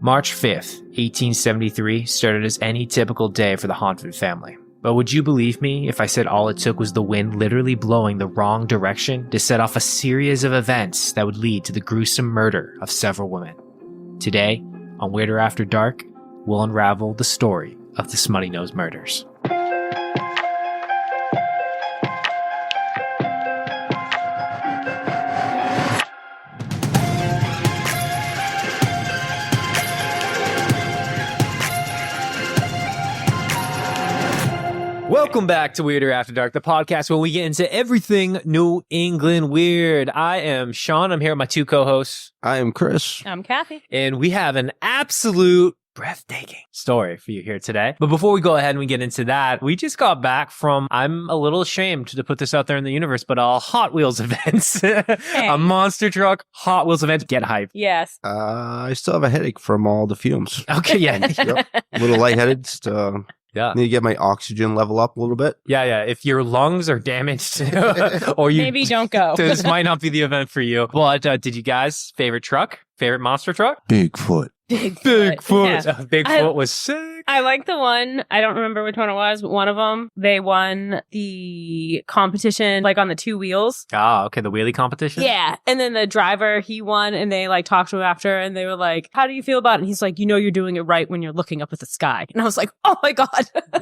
March 5th, 1873 started as any typical day for the Hontvet family. But would you believe me if I said all it took was the wind literally blowing the wrong direction to set off a series of events that would lead to the gruesome murder of several women? Today, on Weirder After Dark, we'll unravel the story of the Smuttynose murders. Welcome back to Weirder After Dark, the podcast where we get into everything New England weird. I am Sean. I'm here with my two co-hosts. I am Chris. I'm Kathy. And we have an absolute breathtaking story for you here today. But before we go ahead and we get into that, we just got back from, I'm a little ashamed to put this out there in the universe, but a Hot Wheels event. A monster truck Hot Wheels event. Get hyped. Yes. I still have a headache from all the fumes. Okay, yeah. Yep. A little lightheaded. Yeah. Need to get my oxygen level up a little bit. Yeah. If your lungs are damaged or you maybe don't go. This might not be the event for you. But did you guys favorite truck? Favorite monster truck? Bigfoot. Bigfoot. Yeah. Bigfoot was sick. I like the one. I don't remember which one it was, but one of them, they won the competition, like on the two wheels. Ah, okay. The wheelie competition? Yeah. And then the driver, he won, and they like talked to him after, and they were like, how do you feel about it? And he's like, you know, you're doing it right when you're looking up at the sky. And I was like, oh my God.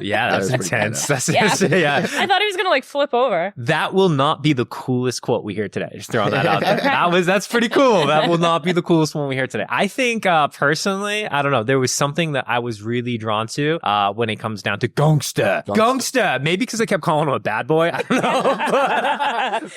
Yeah, that's intense. That's yeah. yeah. I thought he was going to like flip over. That will not be the coolest quote we hear today. Just throwing that out there. That's pretty cool. That will not be the coolest one we hear today. I think personally, I don't know, there was something that I was really drawn to when it comes down to Gangsta. Maybe because I kept calling him a bad boy. I don't know.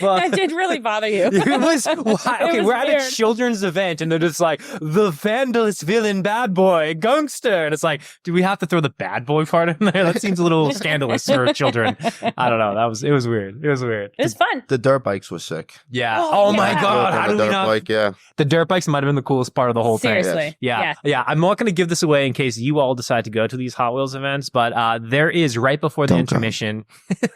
but That did really bother you. It was, okay, we're at weird. a children's event and they're just like, the vandalous villain bad boy, Gangster. And it's like, do we have to throw the bad boy part in there? That seems a little scandalous for children. I don't know. It was weird. It was fun. The dirt bikes were sick. Yeah. Oh my yeah. God. How the do we dirt not? bike, yeah. The dirt bikes might have been the coolest part of the whole thing. Seriously. Yeah. I'm not going to give this away in case you all decide to go to these Hot Wheels events, but there is, right before the intermission, It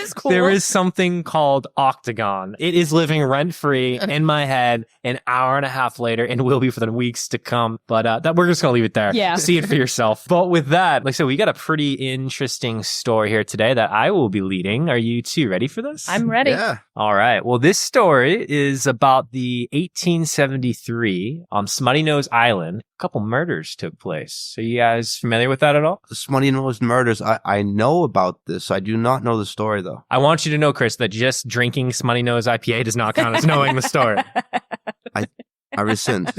was cool. there is something called Octagon. It is living rent-free in my head an hour and a half later and will be for the weeks to come. But that we're just going to leave it there. Yeah. See it for yourself. But with that, like I said, we got a pretty interesting story here today that I will be leading. Are you two ready for this? I'm ready. Yeah. All right. Well, this story is about the 1873 on Smuttynose Island. A couple murders took place. Are you guys familiar with that at all? The Smuttynose murders. I know about this. I do not know the story, though. I want you to know, Chris, that just drinking Smuttynose IPA does not count as knowing the story. I rescind.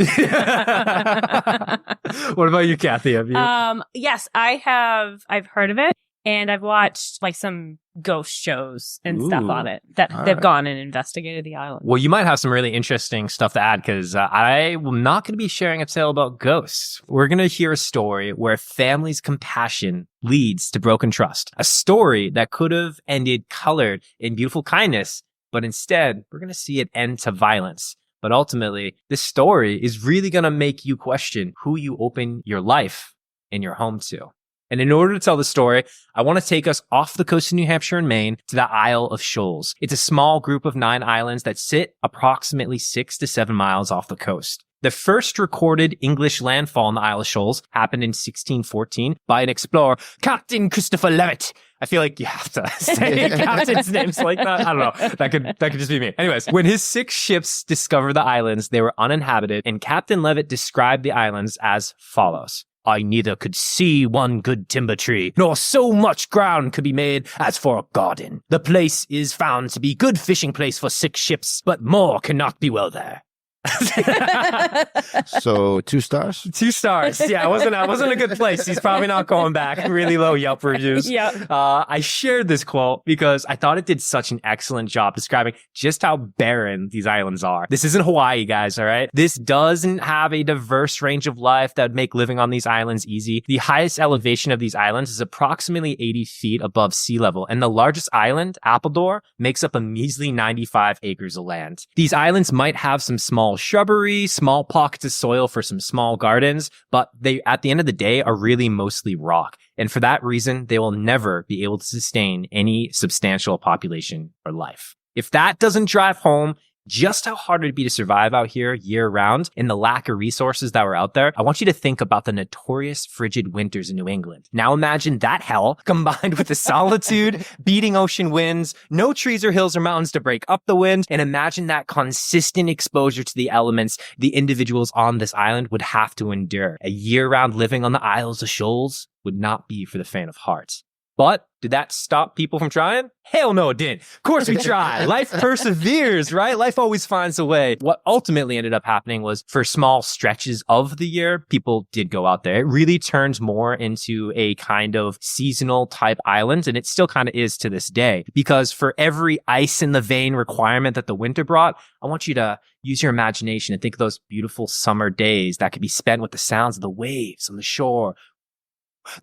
What about you, Kathy? Have you? Yes, I've heard of it, and I've watched like some ghost shows and stuff on it that All they've right. gone and investigated the island. Well, you might have some really interesting stuff to add because I am not going to be sharing a tale about ghosts. We're going to hear a story where family's compassion leads to broken trust. A story that could have ended colored in beautiful kindness, but instead we're going to see it end to violence. But ultimately, this story is really going to make you question who you open your life and your home to. And in order to tell the story, I want to take us off the coast of New Hampshire and Maine to the Isle of Shoals. It's a small group of 9 islands that sit approximately 6 to 7 miles off the coast. The first recorded English landfall in the Isle of Shoals happened in 1614 by an explorer, Captain Christopher Levitt. I feel like you have to say captain's names like that. I don't know. That could just be me. Anyways, when his 6 ships discovered the islands, they were uninhabited, and Captain Levitt described the islands as follows. I neither could see one good timber tree, nor so much ground could be made as for a garden. The place is found to be good fishing place for 6 ships, but more cannot be well there. So 2 stars? 2 stars. Yeah, it wasn't a good place. He's probably not going back. Really low Yelp reviews. Yeah. I shared this quote because I thought it did such an excellent job describing just how barren these islands are. This isn't Hawaii, guys, all right? This doesn't have a diverse range of life that would make living on these islands easy. The highest elevation of these islands is approximately 80 feet above sea level, and the largest island, Appledore, makes up a measly 95 acres of land. These islands might have some small shrubbery, small pockets of soil for some small gardens, but they, at the end of the day, are really mostly rock. And for that reason, they will never be able to sustain any substantial population or life. If that doesn't drive home just how hard it'd be to survive out here year round and the lack of resources that were out there, I want you to think about the notorious frigid winters in New England. Now imagine that hell combined with the solitude, beating ocean winds, no trees or hills or mountains to break up the wind, and imagine that consistent exposure to the elements the individuals on this island would have to endure. A year-round living on the Isles of Shoals would not be for the faint of heart. But did that stop people from trying? Hell no, it didn't. Of course we try. Life perseveres, right? Life always finds a way. What ultimately ended up happening was for small stretches of the year, people did go out there. It really turned more into a kind of seasonal type island, and it still kind of is to this day. Because for every ice in the vein requirement that the winter brought, I want you to use your imagination and think of those beautiful summer days that could be spent with the sounds of the waves on the shore,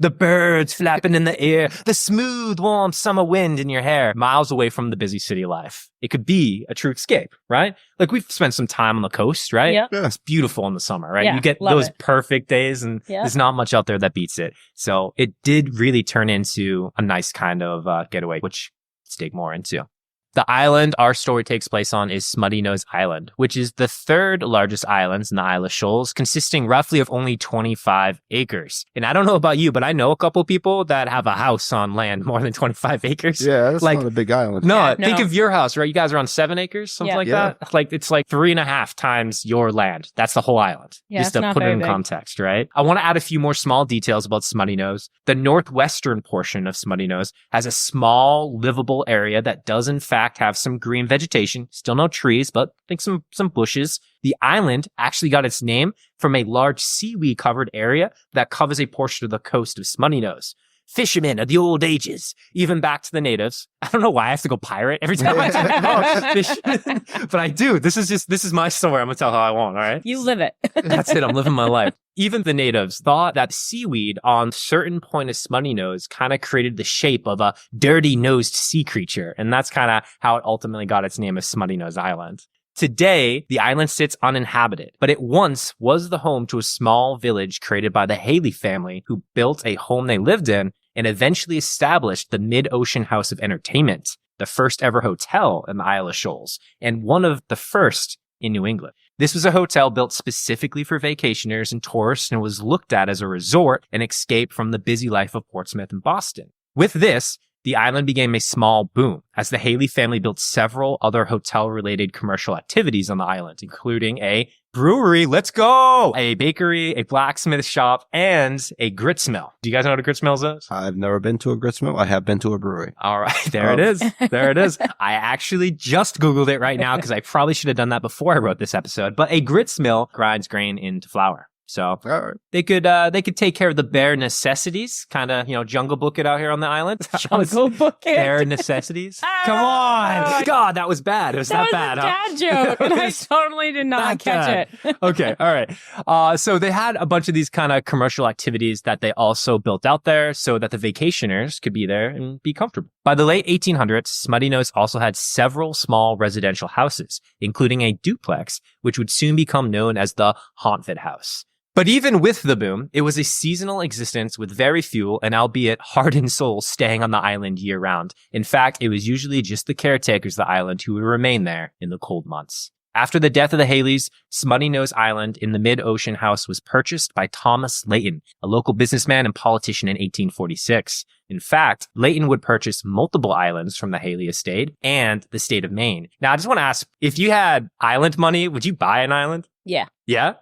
the birds flapping in the air, the smooth, warm summer wind in your hair, miles away from the busy city life. It could be a true escape, right? Like we've spent some time on the coast, right? Yep. Yeah. It's beautiful in the summer, right? Yeah, You get love those it. perfect days and Yeah. there's not much out there that beats it. So it did really turn into a nice kind of getaway, which let's dig more into. The island our story takes place on is Smuttynose Island, which is the third largest island in the Isle of Shoals, consisting roughly of only 25 acres. And I don't know about you, but I know a couple people that have a house on land more than 25 acres. Yeah, that's Like- not a big island. No, Yeah, think no. of your house, right? You guys are on 7 acres, something Yeah. like Yeah. that. Like it's like 3.5 times your land. That's the whole island. Yeah, just it's to not put it very in big. context, right? I want to add a few more small details about Smuttynose. The northwestern portion of Smuttynose has a small livable area that does in fact have some green vegetation. Still no trees, but I think some bushes. The island actually got its name from a large seaweed covered area that covers a portion of the coast of Smuttynose. Fishermen of the old ages, even back to the natives. I don't know why I have to go pirate every time I talk about fishermen, but I do. This is my story. I'm gonna tell how I want, all right? You live it. That's it. I'm living my life. Even the natives thought that seaweed on certain point of Smuttynose kind of created the shape of a dirty-nosed sea creature. And that's kind of how it ultimately got its name as Smuttynose Island. Today, the island sits uninhabited, but it once was the home to a small village created by the Haley family, who built a home they lived in and eventually established the Mid-Ocean House of Entertainment, the first ever hotel in the Isle of Shoals, and one of the first in New England. This was a hotel built specifically for vacationers and tourists and was looked at as a resort and escape from the busy life of Portsmouth and Boston. With this, the island became a small boom as the Haley family built several other hotel-related commercial activities on the island, including a brewery, let's go, a bakery, a blacksmith shop, and a grits mill. Do you guys know what a grits mill is? I've never been to a grits mill. I have been to a brewery. All right, there it is. There it is. I actually just Googled it right now because I probably should have done that before I wrote this episode. But a grits mill grinds grain into flour. So All right. they could take care of the bare necessities, kind of, Jungle Book it out here on the island. Jungle Book it. Bare necessities. Come on. God, that was bad. It was That was bad, a huh? dad joke, and I was totally did not not catch it. Okay, all right. So they had a bunch of these kind of commercial activities that they also built out there so that the vacationers could be there and be comfortable. By the late 1800s, Smuttynose also had several small residential houses, including a duplex, which would soon become known as the Hontvet house. But even with the boom, it was a seasonal existence with very few and albeit hardened souls staying on the island year round. In fact, it was usually just the caretakers of the island who would remain there in the cold months. After the death of the Haleys, Smuttynose Island in the Mid-Ocean House was purchased by Thomas Layton, a local businessman and politician in 1846. In fact, Layton would purchase multiple islands from the Haley estate and the state of Maine. Now, I just want to ask, if you had island money, would you buy an island? Yeah. Yeah?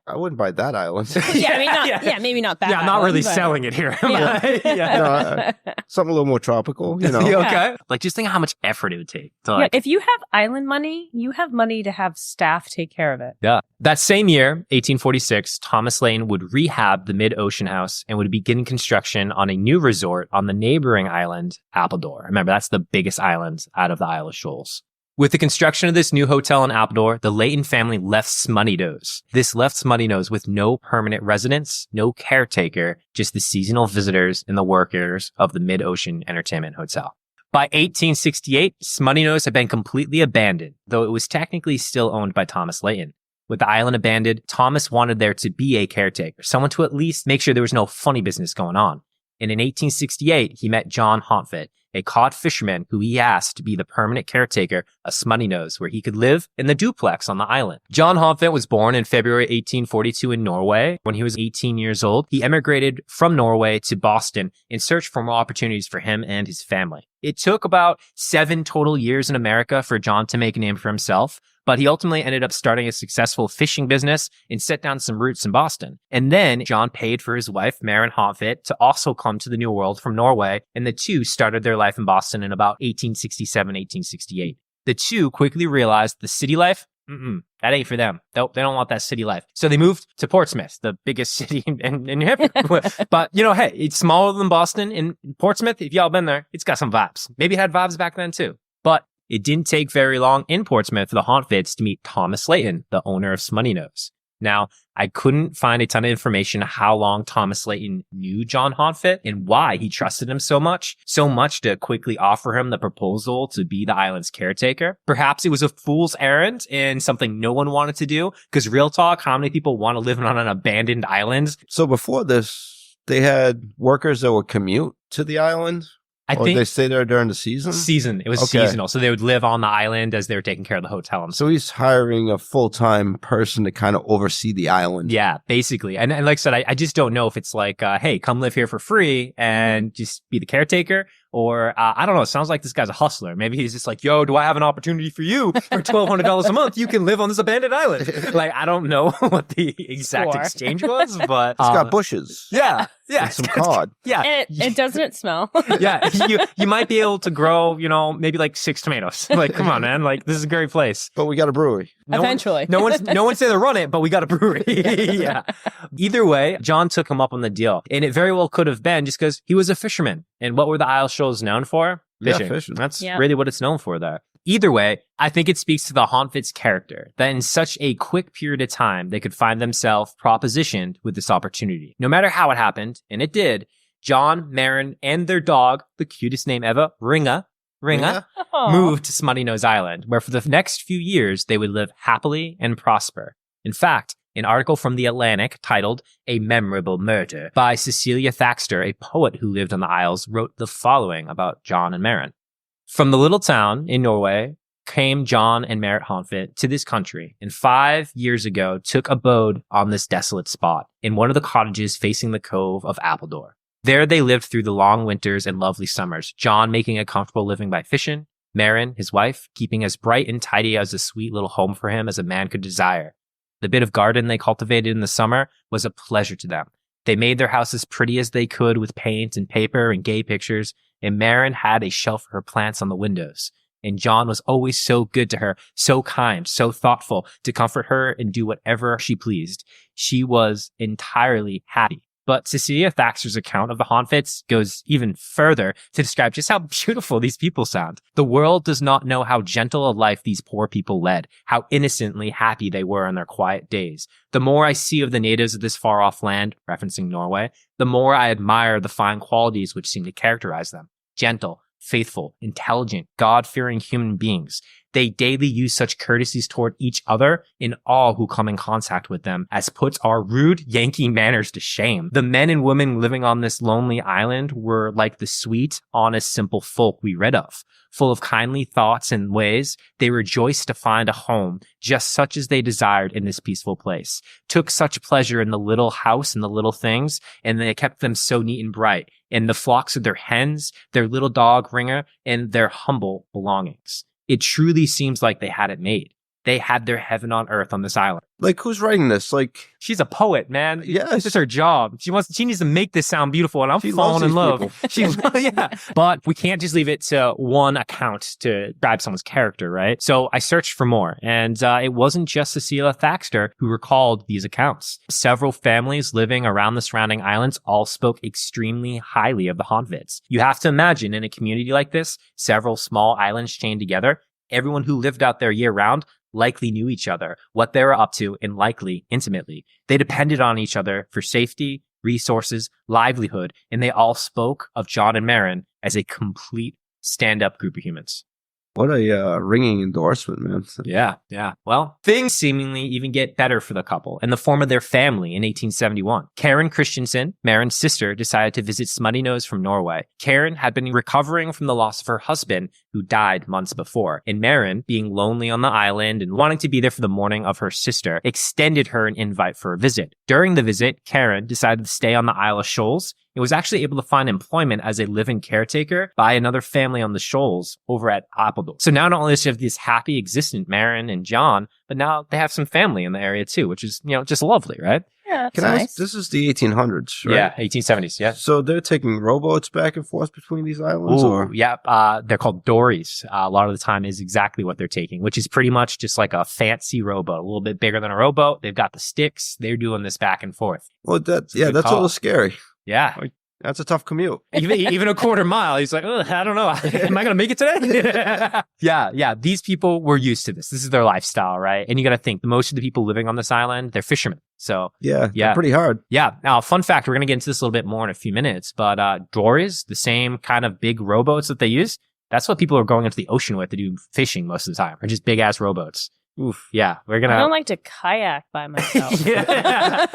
I wouldn't buy that island. Yeah, I mean, not, Yeah. yeah, maybe not that. Yeah, I'm not island, really but- selling it here. Yeah. Yeah. Something a little more tropical, You know. okay? Like, just think of how much effort it would take to, Yeah, like, if you have island money, you have money to have staff take care of it. yeah. That same year, 1846, Thomas Layton would rehab the Mid-Ocean House and would begin construction on a new resort on the neighboring island, Appledore. Remember, that's the biggest island out of the Isle of Shoals. With the construction of this new hotel in Appledore, the Layton family left Smuttynose. This left Smuttynose with no permanent residents, no caretaker, just the seasonal visitors and the workers of the Mid-Ocean Entertainment Hotel. By 1868, Smuttynose had been completely abandoned, though it was technically still owned by Thomas Layton. With the island abandoned, Thomas wanted there to be a caretaker, someone to at least make sure there was no funny business going on. And in 1868, he met John Hontvet, a cod fisherman who he asked to be the permanent caretaker of Smuttynose, where he could live in the duplex on the island. John Hontvet was born in February 1842 in Norway. When he was 18 years old, he emigrated from Norway to Boston in search for more opportunities for him and his family. It took about 7 total years in America for John to make a name for himself, but he ultimately ended up starting a successful fishing business and set down some roots in Boston. And then John paid for his wife, Maren Hontvet, to also come to the New World from Norway, and the two started their life in Boston in about 1867, 1868. The two quickly realized the city life, that ain't for them. Nope, they don't want that city life. So they moved to Portsmouth, the biggest city in New Hampshire. But, hey, it's smaller than Boston. In Portsmouth, if y'all been there, it's got some vibes. Maybe it had vibes back then too. But it didn't take very long in Portsmouth for the Hontvets to meet Thomas Layton, the owner of Smuttynose. Now, I couldn't find a ton of information how long Thomas Layton knew John Hontvet and why he trusted him so much to quickly offer him the proposal to be the island's caretaker. Perhaps it was a fool's errand and something no one wanted to do, because real talk, how many people want to live on an abandoned island? So before this, they had workers that would commute to the island? I think they stay there during the season? It was seasonal. So they would live on the island as they were taking care of the hotel. So he's hiring a full-time person to kind of oversee the island. Yeah, basically. And like I said, I just don't know if it's like, hey, come live here for free and just be the caretaker. Or, I don't know, it sounds like this guy's a hustler. Maybe he's just like, yo, do I have an opportunity for you? For $1,200 a month, you can live on this abandoned island. Like, I don't know what the exact exchange was, but... It's got bushes. Yeah. And some cod. And it doesn't smell. Yeah, you might be able to grow, maybe like 6 tomatoes. Like, come on, man. Like, this is a great place. But we got a brewery. Eventually. No one's saying to run it, but we got a brewery. Yeah. Either way, John took him up on the deal. And it very well could have been just because he was a fisherman. And what were the Isle Shoals known for? Fishing. Yeah, fishing. That's really what it's known for there. Either way, I think it speaks to the Hontvet's character that in such a quick period of time, they could find themselves propositioned with this opportunity. No matter how it happened, and it did, John, Maren, and their dog, the cutest name ever, Ringa, moved to Smuttynose Island, where for the next few years, they would live happily and prosper. In fact, an article from The Atlantic titled A Memorable Murder by Cecilia Thaxter, a poet who lived on the Isles, wrote the following about John and Maren. From the little town in Norway came John and Marit Hontvet to this country, and 5 years ago took abode on this desolate spot in one of the cottages facing the cove of Appledore. There they lived through the long winters and lovely summers, John making a comfortable living by fishing, Maren, his wife, keeping as bright and tidy as a sweet little home for him as a man could desire. The bit of garden they cultivated in the summer was a pleasure to them. They made their house as pretty as they could with paint and paper and gay pictures, and Maren had a shelf for her plants on the windows. And John was always so good to her, so kind, so thoughtful to comfort her and do whatever she pleased. She was entirely happy. But Cecilia Thaxter's account of the Hontvets goes even further to describe just how beautiful these people sound. The world does not know how gentle a life these poor people led, how innocently happy they were in their quiet days. The more I see of the natives of this far-off land, referencing Norway, the more I admire the fine qualities which seem to characterize them. Gentle, faithful, intelligent, God-fearing human beings. They daily use such courtesies toward each other in all who come in contact with them, as puts our rude Yankee manners to shame. The men and women living on this lonely island were like the sweet, honest, simple folk we read of. Full of kindly thoughts and ways, they rejoiced to find a home just such as they desired in this peaceful place. Took such pleasure in the little house and the little things, and they kept them so neat and bright, in the flocks of their hens, their little dog Ringer, and their humble belongings. It truly seems like they had it made. They had their heaven on earth on this island. Like, who's writing this? Like, she's a poet, man. Yeah, it's just her job. She needs to make this sound beautiful, and I'm falling in love. But we can't just leave it to one account to describe someone's character, right? So I searched for more, and it wasn't just Cecilia Thaxter who recalled these accounts. Several families living around the surrounding islands all spoke extremely highly of the Hontvets. You have to imagine in a community like this, several small islands chained together, everyone who lived out there year-round likely knew each other, what they were up to, and likely intimately. They depended on each other for safety, resources, livelihood, and they all spoke of John and Maren as a complete stand-up group of humans. What a ringing endorsement, man. Yeah. Well, things seemingly even get better for the couple in the form of their family in 1871. Karen Christensen, Maren's sister, decided to visit Smuttynose from Norway. Karen had been recovering from the loss of her husband, who died months before. And Maren, being lonely on the island and wanting to be there for the mourning of her sister, extended her an invite for a visit. During the visit, Karen decided to stay on the Isle of Shoals and was actually able to find employment as a live-in caretaker by another family on the Shoals over at Appledore. So now not only does she have this happy existent Maren and John, but now they have some family in the area too, which is, just lovely, right? Yeah, that's Can I nice. ask, this is the 1800s, right? Yeah, 1870s, yeah. So they're taking rowboats back and forth between these islands? Ooh, yeah, they're called dories. A lot of the time is exactly what they're taking, which is pretty much just like a fancy rowboat, a little bit bigger than a rowboat. They've got the sticks. They're doing this back and forth. Well, that's good a call. little scary. Yeah. That's a tough commute. Even a quarter mile, he's like, I don't know. Am I going to make it today? Yeah. These people were used to this. This is their lifestyle, right? And you got to think, most of the people living on this island, they're fishermen. So Yeah, they're pretty hard. yeah. Now, fun fact, we're going to get into this a little bit more in a few minutes, but dories, the same kind of big rowboats that they use, that's what people are going into the ocean with to do fishing most of the time, are just big ass rowboats. Oof. Yeah, we're gonna. I don't like to kayak by myself. yeah,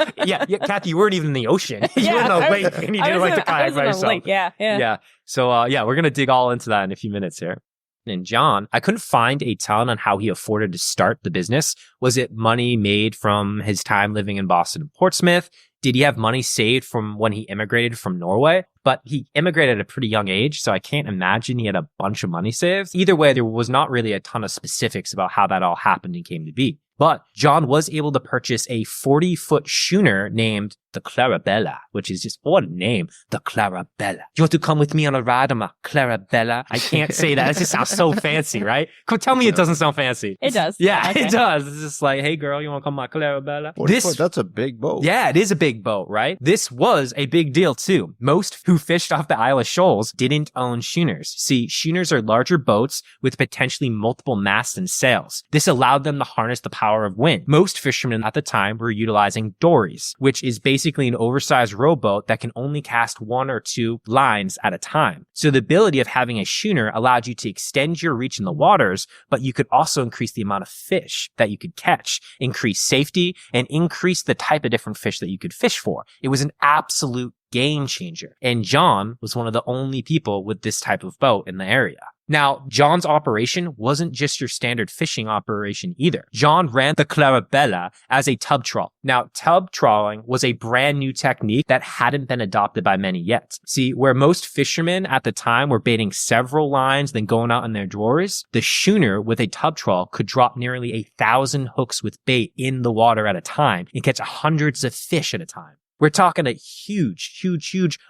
Kathy, you weren't even in the ocean. You were in a lake, and you didn't like to kayak by yourself. Yeah. So, we're gonna dig all into that in a few minutes here. And John, I couldn't find a ton on how he afforded to start the business. Was it money made from his time living in Boston and Portsmouth? Did he have money saved from when he immigrated from Norway? But he immigrated at a pretty young age, so I can't imagine he had a bunch of money saved. Either way, there was not really a ton of specifics about how that all happened and came to be. But John was able to purchase a 40-foot schooner named the Clarabella, which is just, what a name, the Clarabella. You want to come with me on a ride on a Clarabella? I can't say that. It just sounds so fancy, right? Come tell me it doesn't sound fancy. It does. Yeah, Okay. it does. It's just like, hey girl, you want to come on my Clarabella? 40 foot, that's a big boat. Yeah, it is a big boat, right? This was a big deal too. Most who fished off the Isle of Shoals didn't own schooners. See, schooners are larger boats with potentially multiple masts and sails. This allowed them to harness the power of wind. Most fishermen at the time were utilizing dories, which is basically an oversized rowboat that can only cast 1 or 2 lines at a time. So the ability of having a schooner allowed you to extend your reach in the waters, but you could also increase the amount of fish that you could catch, increase safety, and increase the type of different fish that you could fish for. It was an absolute game changer. And John was one of the only people with this type of boat in the area. Now, John's operation wasn't just your standard fishing operation either. John ran the Clarabella as a tub trawl. Now, tub trawling was a brand new technique that hadn't been adopted by many yet. See, where most fishermen at the time were baiting several lines, then going out in their drawers, the schooner with a tub trawl could drop nearly 1,000 hooks with bait in the water at a time and catch hundreds of fish at a time. We're talking a huge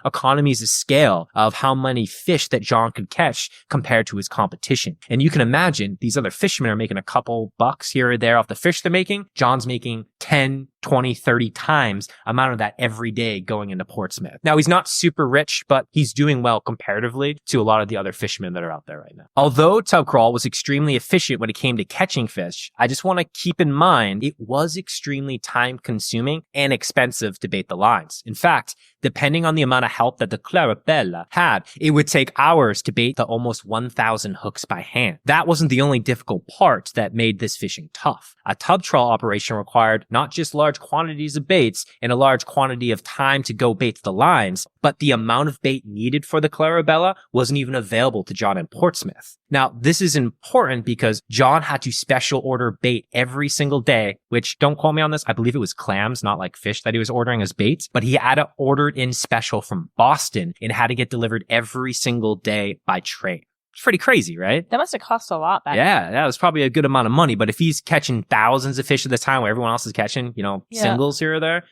economies of scale of how many fish that John could catch compared to his competition. And you can imagine these other fishermen are making a couple bucks here or there off the fish they're making. John's making 10, 20, 30 times amount of that every day going into Portsmouth. Now, he's not super rich, but he's doing well comparatively to a lot of the other fishermen that are out there right now. Although tub crawl was extremely efficient when it came to catching fish, I just want to keep in mind it was extremely time consuming and expensive to bait the lines. In fact, depending on the amount of help that the Clarabella had, it would take hours to bait the almost 1,000 hooks by hand. That wasn't the only difficult part that made this fishing tough. A tub trawl operation required not just large quantities of baits and a large quantity of time to go bait the lines, but the amount of bait needed for the Clarabella wasn't even available to John in Portsmouth. Now, this is important because John had to special order bait every single day, which, don't quote me on this, I believe it was clams, not like fish that he was ordering as bait, but he had to order it in special from Boston and had to get delivered every single day by train. It's pretty crazy, right? That must have cost a lot back Yeah, that was probably a good amount of money. But if he's catching thousands of fish at the time where everyone else is catching, singles here or there,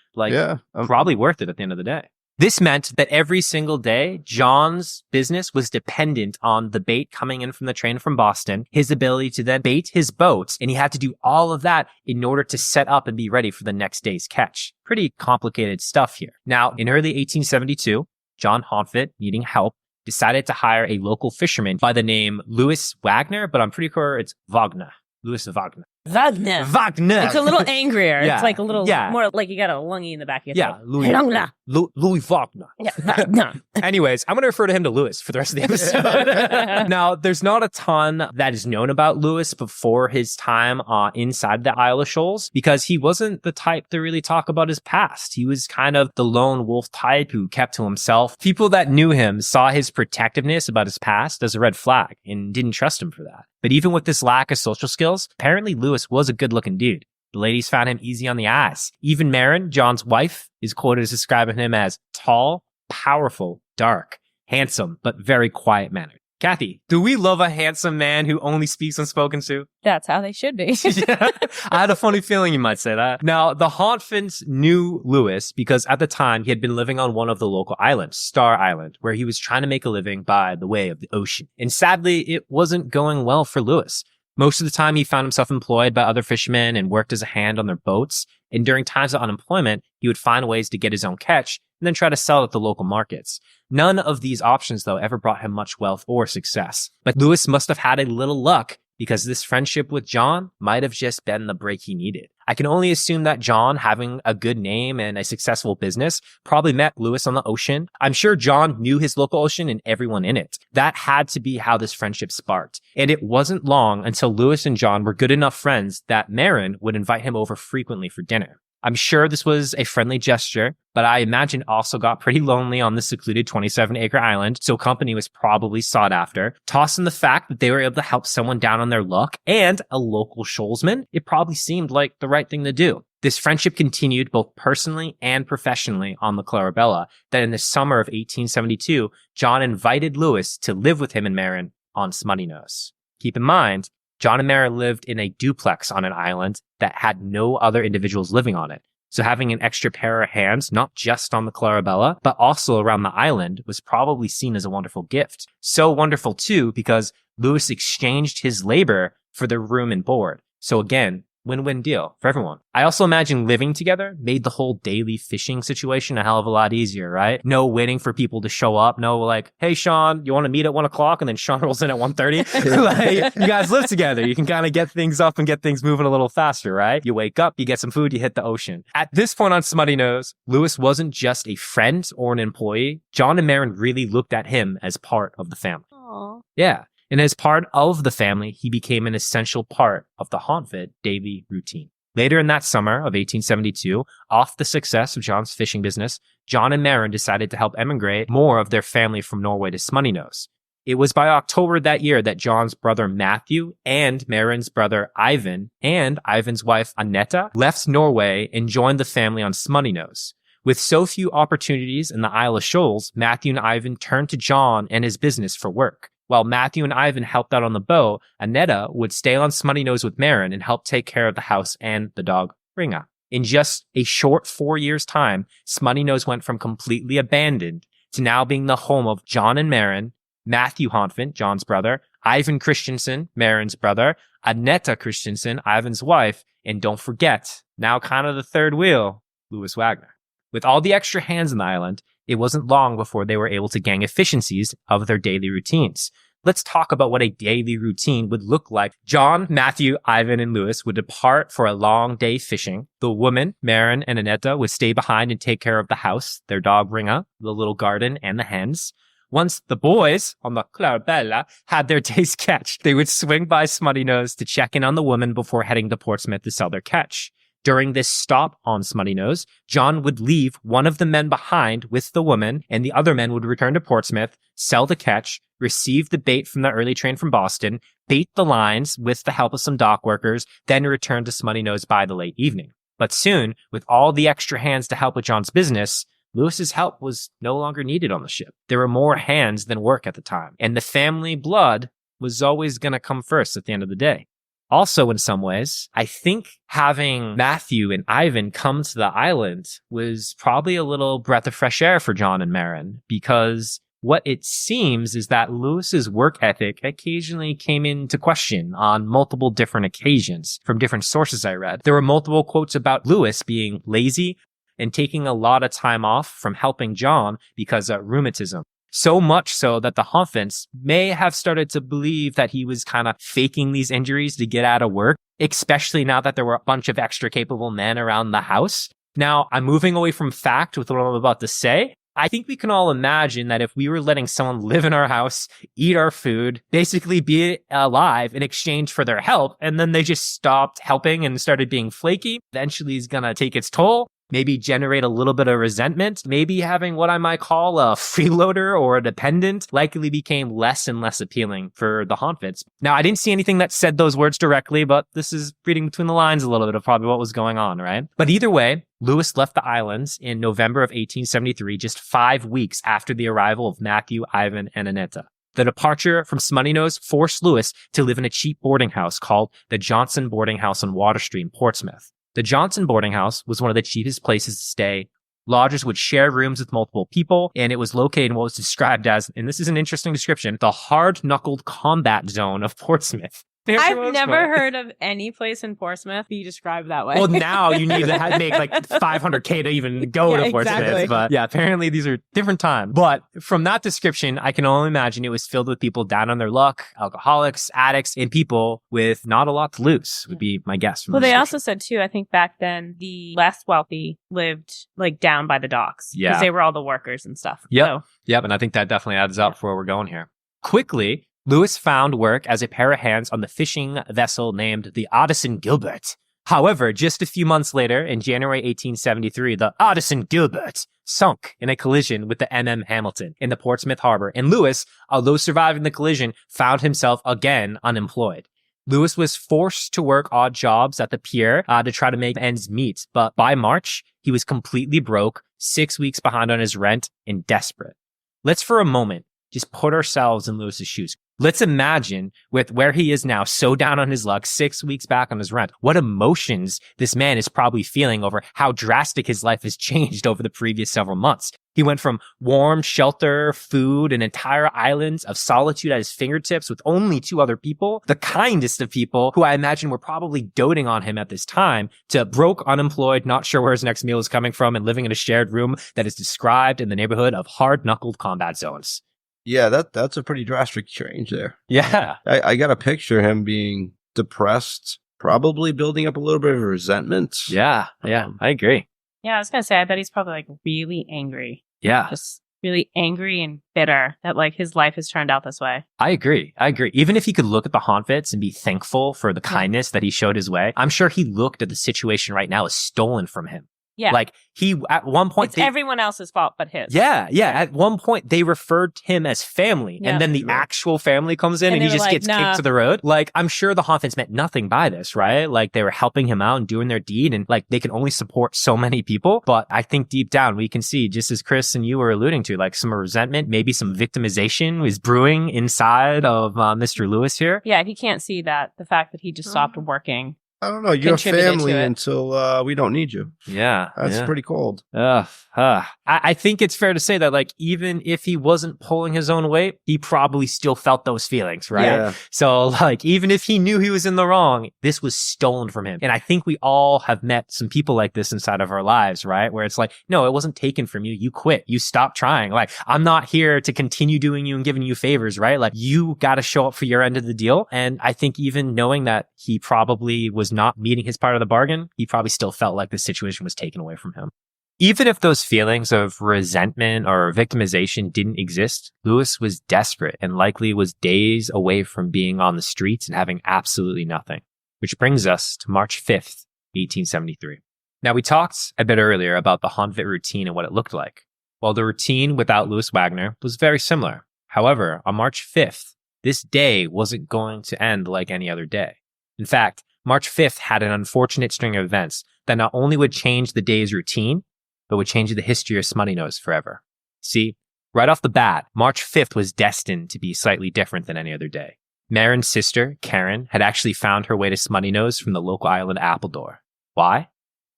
probably worth it at the end of the day. This meant that every single day, John's business was dependent on the bait coming in from the train from Boston, his ability to then bait his boats, and he had to do all of that in order to set up and be ready for the next day's catch. Pretty complicated stuff here. Now, in early 1872, John Hontvet, needing help, decided to hire a local fisherman by the name Louis Wagner, but I'm pretty sure it's Wagner. Louis Wagner. Wagner. Wagner. It's a little angrier. Yeah. It's like a little Yeah. more like you got a lungy in the back of your Yeah, throat. Louis. Wagner. Louis Wagner. Yeah, Wagner. Anyways, I'm going to refer to him to Lewis for the rest of the episode. Now, there's not a ton that is known about Lewis before his time inside the Isle of Shoals because he wasn't the type to really talk about his past. He was kind of the lone wolf type who kept to himself. People that knew him saw his protectiveness about his past as a red flag and didn't trust him for that. But even with this lack of social skills, apparently Lewis was a good-looking dude. The ladies found him easy on the eyes. Even Maren, John's wife, is quoted as describing him as tall, powerful, dark, handsome, but very quiet-mannered. Kathy, do we love a handsome man who only speaks when spoken to? That's how they should be. Yeah, I had a funny feeling you might say that. Now, the Hontvets knew Lewis because at the time he had been living on one of the local islands, Star Island, where he was trying to make a living by the way of the ocean. And sadly, it wasn't going well for Lewis. Most of the time, he found himself employed by other fishermen and worked as a hand on their boats. And during times of unemployment, he would find ways to get his own catch and then try to sell it at the local markets. None of these options, though, ever brought him much wealth or success. But Lewis must have had a little luck because this friendship with John might have just been the break he needed. I can only assume that John, having a good name and a successful business, probably met Lewis on the ocean. I'm sure John knew his local ocean and everyone in it. That had to be how this friendship sparked. And it wasn't long until Lewis and John were good enough friends that Maren would invite him over frequently for dinner. I'm sure this was a friendly gesture, but I imagine also got pretty lonely on the secluded 27-acre island, so company was probably sought after. Toss in the fact that they were able to help someone down on their luck and a local shoalsman, it probably seemed like the right thing to do. This friendship continued both personally and professionally on the Clarabella, that in the summer of 1872, John invited Lewis to live with him and Maren on Smuttynose. Keep in mind, John and Maren lived in a duplex on an island that had no other individuals living on it. So having an extra pair of hands, not just on the Clarabella, but also around the island, was probably seen as a wonderful gift. So wonderful too, because Lewis exchanged his labor for the room and board. So again, win-win deal for everyone. I also imagine living together made the whole daily fishing situation a hell of a lot easier, right? No waiting for people to show up. No like, hey, Sean, you want to meet at 1 o'clock? And then Sean rolls in at 1:30. Like, you guys live together. You can kind of get things up and get things moving a little faster, right? You wake up, you get some food, you hit the ocean. At this point on Smuttynose, Lewis wasn't just a friend or an employee. John and Maren really looked at him as part of the family. Aww. Yeah. And as part of the family, he became an essential part of the Hontvet daily routine. Later in that summer of 1872, off the success of John's fishing business, John and Maren decided to help emigrate more of their family from Norway to Smuttynose. It was by October that year that John's brother Matthew and Maren's brother Ivan and Ivan's wife Annetta left Norway and joined the family on Smuttynose. With so few opportunities in the Isle of Shoals, Matthew and Ivan turned to John and his business for work. While Matthew and Ivan helped out on the boat, Annetta would stay on Smuttynose with Maren and help take care of the house and the dog, Ringa. In just a short 4 years' time, Smuttynose went from completely abandoned to now being the home of John and Maren, Matthew Hontvet, John's brother, Ivan Christensen, Maren's brother, Annetta Christensen, Ivan's wife, and don't forget, now kind of the third wheel, Lewis Wagner. With all the extra hands on the island, it wasn't long before they were able to gain efficiencies of their daily routines. Let's talk about what a daily routine would look like. John, Matthew, Ivan, and Lewis would depart for a long day fishing. The women, Maren and Annetta, would stay behind and take care of the house, their dog Ringa, the little garden, and the hens. Once the boys on the Clarabella had their day's catch, they would swing by Smuttynose to check in on the women before heading to Portsmouth to sell their catch. During this stop on Smuttynose, John would leave one of the men behind with the woman, and the other men would return to Portsmouth, sell the catch, receive the bait from the early train from Boston, bait the lines with the help of some dock workers, then return to Smuttynose by the late evening. But soon, with all the extra hands to help with John's business, Lewis's help was no longer needed on the ship. There were more hands than work at the time, and the family blood was always going to come first at the end of the day. Also, in some ways, I think having Matthew and Ivan come to the island was probably a little breath of fresh air for John and Maren, because what it seems is that Lewis's work ethic occasionally came into question on multiple different occasions from different sources I read. There were multiple quotes about Lewis being lazy and taking a lot of time off from helping John because of rheumatism. So much so that the Hontvets may have started to believe that he was kind of faking these injuries to get out of work. especially now that there were a bunch of extra capable men around the house. Now, I'm moving away from fact with what I'm about to say. I think we can all imagine that if we were letting someone live in our house, eat our food, basically be alive in exchange for their help, and then they just stopped helping and started being flaky, eventually is going to take its toll. Maybe generate a little bit of resentment. Maybe having what I might call a freeloader or a dependent likely became less and less appealing for the Hontvets. Now, I didn't see anything that said those words directly, but this is reading between the lines a little bit of probably what was going on, right? But either way, Lewis left the islands in November of 1873, just 5 weeks after the arrival of Matthew, Ivan, and Annetta. The departure from Smuttynose forced Lewis to live in a cheap boarding house called the Johnson Boarding House on Water Street in Portsmouth. The Johnson boarding house was one of the cheapest places to stay. Lodgers would share rooms with multiple people, and it was located in what was described as, and this is an interesting description, the hard-knuckled combat zone of Portsmouth. I've never heard of any place in Portsmouth be described that way. Well, now you need to make like $500K to even go to Portsmouth. Exactly. But yeah, apparently these are different times. But from that description, I can only imagine it was filled with people down on their luck, alcoholics, addicts, and people with not a lot to lose, would be my guess. Well, they also said too, I think back then, the less wealthy lived like down by the docks. Yeah. Because they were all the workers and stuff. Yep. So. Yep. And I think that definitely adds up for where we're going here. Quickly, Lewis found work as a pair of hands on the fishing vessel named the Addison Gilbert. However, just a few months later, in January 1873, the Addison Gilbert sunk in a collision with the MM Hamilton in the Portsmouth harbor, and Lewis, although surviving the collision, found himself again unemployed. Lewis was forced to work odd jobs at the pier to try to make ends meet, but by March, he was completely broke, 6 weeks behind on his rent, and desperate. Let's for a moment just put ourselves in Lewis's shoes. Let's imagine with where he is now, so down on his luck, 6 weeks back on his rent, what emotions this man is probably feeling over how drastic his life has changed over the previous several months. He went from warm shelter, food, and entire islands of solitude at his fingertips with only 2 other people, the kindest of people who I imagine were probably doting on him at this time, to broke, unemployed, not sure where his next meal is coming from, and living in a shared room that is described in the neighborhood of hard-knuckled combat zones. Yeah, that's a pretty drastic change there. Yeah. I got to picture him being depressed, probably building up a little bit of resentment. Yeah, I agree. Yeah, I was going to say, I bet he's probably like really angry. Yeah. Just really angry and bitter that like his life has turned out this way. I agree. Even if he could look at the Hontvets and be thankful for the kindness that he showed his way, I'm sure he looked at the situation right now as stolen from him. Yeah. Like he, at one point, it's everyone else's fault but his. Yeah. At one point, they referred to him as family. Yeah. And then the actual family comes in and he just gets kicked to the road. Like, I'm sure the Hontvets meant nothing by this, right? Like, they were helping him out and doing their deed. And like, they can only support so many people. But I think deep down, we can see, just as Chris and you were alluding to, like some resentment, maybe some victimization was brewing inside of Mr. Lewis here. Yeah. If you can't see that, the fact that he just stopped working. I don't know. You're family until we don't need you. Yeah. That's pretty cold. I think it's fair to say that, like, even if he wasn't pulling his own weight, he probably still felt those feelings, right? Yeah. So, like, even if he knew he was in the wrong, this was stolen from him. And I think we all have met some people like this inside of our lives, right? Where it's like, no, it wasn't taken from you. You quit. You stopped trying. Like, I'm not here to continue doing you and giving you favors, right? Like, you got to show up for your end of the deal. And I think even knowing that he probably was not meeting his part of the bargain, he probably still felt like the situation was taken away from him. Even if those feelings of resentment or victimization didn't exist, Lewis was desperate and likely was days away from being on the streets and having absolutely nothing. Which brings us to March 5th, 1873. Now, we talked a bit earlier about the Hontvet routine and what it looked like. Well, the routine without Lewis Wagner was very similar. However, on March 5th, this day wasn't going to end like any other day. In fact, March 5th had an unfortunate string of events that not only would change the day's routine, but would change the history of Smuttynose forever. See, right off the bat, March 5th was destined to be slightly different than any other day. Marin's sister, Karen, had actually found her way to Smuttynose from the local island Appledore. Why?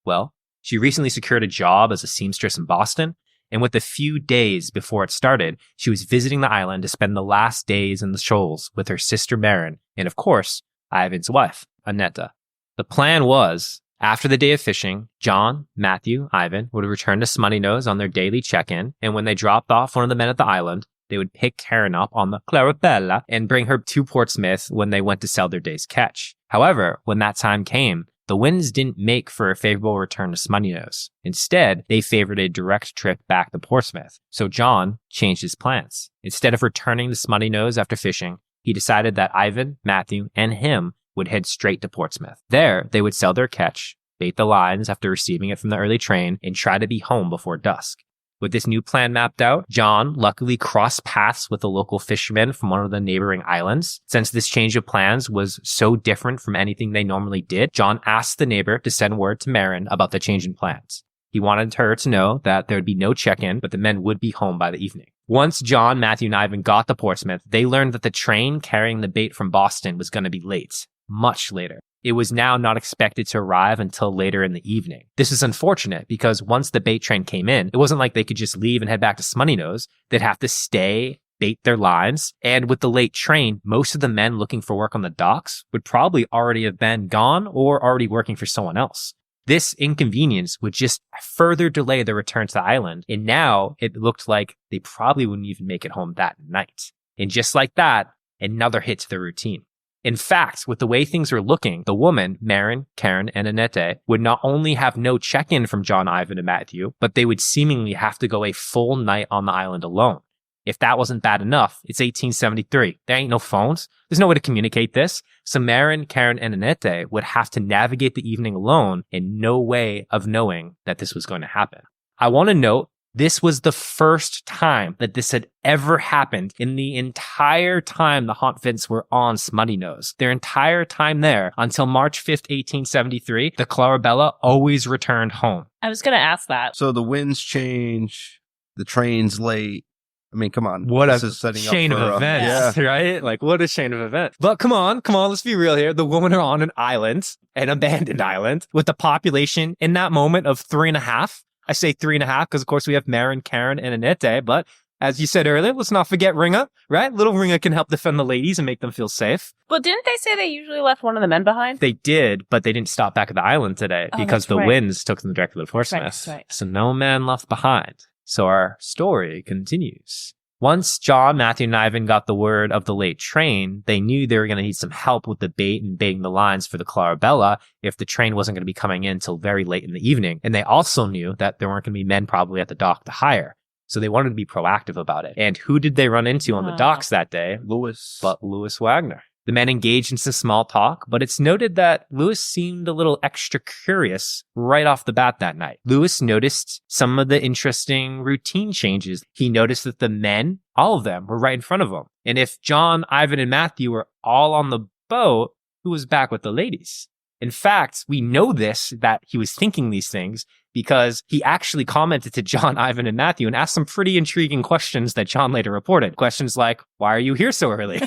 Well, she recently secured a job as a seamstress in Boston, and with a few days before it started, she was visiting the island to spend the last days in the Shoals with her sister Marin, and of course, Ivan's wife, Annetta. The plan was, after the day of fishing, John, Matthew, Ivan would return to Smuttynose on their daily check-in, and when they dropped off one of the men at the island, they would pick Karen up on the Clarabella and bring her to Portsmouth when they went to sell their day's catch. However, when that time came, the winds didn't make for a favorable return to Smuttynose. Instead, they favored a direct trip back to Portsmouth. So John changed his plans. Instead of returning to Smuttynose after fishing, he decided that Ivan, Matthew, and him would head straight to Portsmouth. There, they would sell their catch, bait the lines after receiving it from the early train, and try to be home before dusk. With this new plan mapped out, John luckily crossed paths with a local fisherman from one of the neighboring islands. Since this change of plans was so different from anything they normally did, John asked the neighbor to send word to Marin about the change in plans. He wanted her to know that there would be no check-in, but the men would be home by the evening. Once John, Matthew, and Ivan got to Portsmouth, they learned that the train carrying the bait from Boston was going to be late, much later. It was now not expected to arrive until later in the evening. This is unfortunate because once the bait train came in, it wasn't like they could just leave and head back to Smuttynose. They'd have to stay, bait their lines, and with the late train, most of the men looking for work on the docks would probably already have been gone or already working for someone else. This inconvenience would just further delay their return to the island, and now it looked like they probably wouldn't even make it home that night. And just like that, another hit to the routine. In fact, with the way things were looking, the woman, Marin, Karen, and Annette, would not only have no check-in from John, Ivan, and Matthew, but they would seemingly have to go a full night on the island alone. If that wasn't bad enough, it's 1873. There ain't no phones. There's no way to communicate this. So Marin, Karen, and Annette would have to navigate the evening alone and no way of knowing that this was going to happen. I want to note, this was the first time that this had ever happened in the entire time the Hontvets were on Smuttynose. Their entire time there, until March 5th, 1873, the Clarabella always returned home. I was going to ask that. So the winds change, the train's late. I mean, come on. What This a is setting chain up for of events, right? Like, what a chain of events. But come on, let's be real here. The women are on an island, an abandoned island, with a population in that moment of 3.5. I say 3.5 because, of course, we have Marin, Karen, and Annette. But as you said earlier, let's not forget Ringa, right? Little Ringa can help defend the ladies and make them feel safe. But didn't they say they usually left one of the men behind? They did, but they didn't stop back at the island today because the winds took them directly to Portsmouth. Right. So no man left behind. So our story continues. Once John, Matthew, and Ivan got the word of the late train, they knew they were going to need some help with the bait and baiting the lines for the Clarabella if the train wasn't going to be coming in till very late in the evening. And they also knew that there weren't going to be men probably at the dock to hire. So they wanted to be proactive about it. And who did they run into on the docks that day? Lewis. But Louis Wagner. The men engaged in some small talk, but it's noted that Louis seemed a little extra curious right off the bat that night. Louis noticed some of the interesting routine changes. He noticed that the men, all of them, were right in front of him. And if John, Ivan, and Matthew were all on the boat, who was back with the ladies? In fact, we know this, that he was thinking these things, because he actually commented to John, Ivan, and Matthew and asked some pretty intriguing questions that John later reported. Questions like, why are you here so early?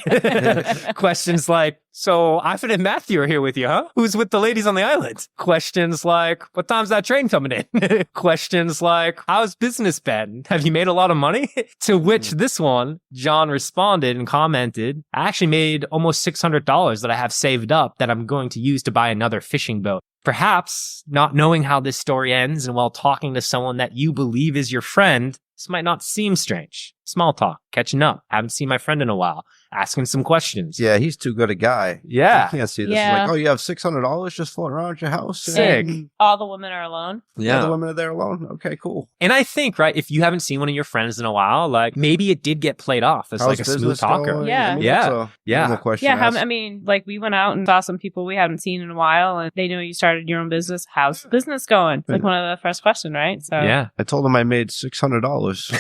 Questions like, so Ivan and Matthew are here with you, huh? Who's with the ladies on the island? Questions like, what time's that train coming in? Questions like, how's business been? Have you made a lot of money? To which this one, John responded and commented, I actually made almost $600 that I have saved up that I'm going to use to buy another fishing boat. Perhaps, not knowing how this story ends and while talking to someone that you believe is your friend, this might not seem strange. Small talk, catching up, haven't seen my friend in a while, asking some questions. Yeah, he's too good a guy. Yeah. I can't see this. Yeah. Like, oh, you have $600 just floating around at your house? Sick. And all the women are alone. Yeah. The women are there alone? Okay, cool. And I think, right, if you haven't seen one of your friends in a while, like, maybe it did get played off as How's like a smooth business talker. going? Yeah. I mean, Yeah. that's a Yeah. normal question Yeah, to ask. I mean, like we went out and saw some people we haven't seen in a while, and they know you started your own business. How's business going? It's like one of the first questions, right? So Yeah. I told him I made $600.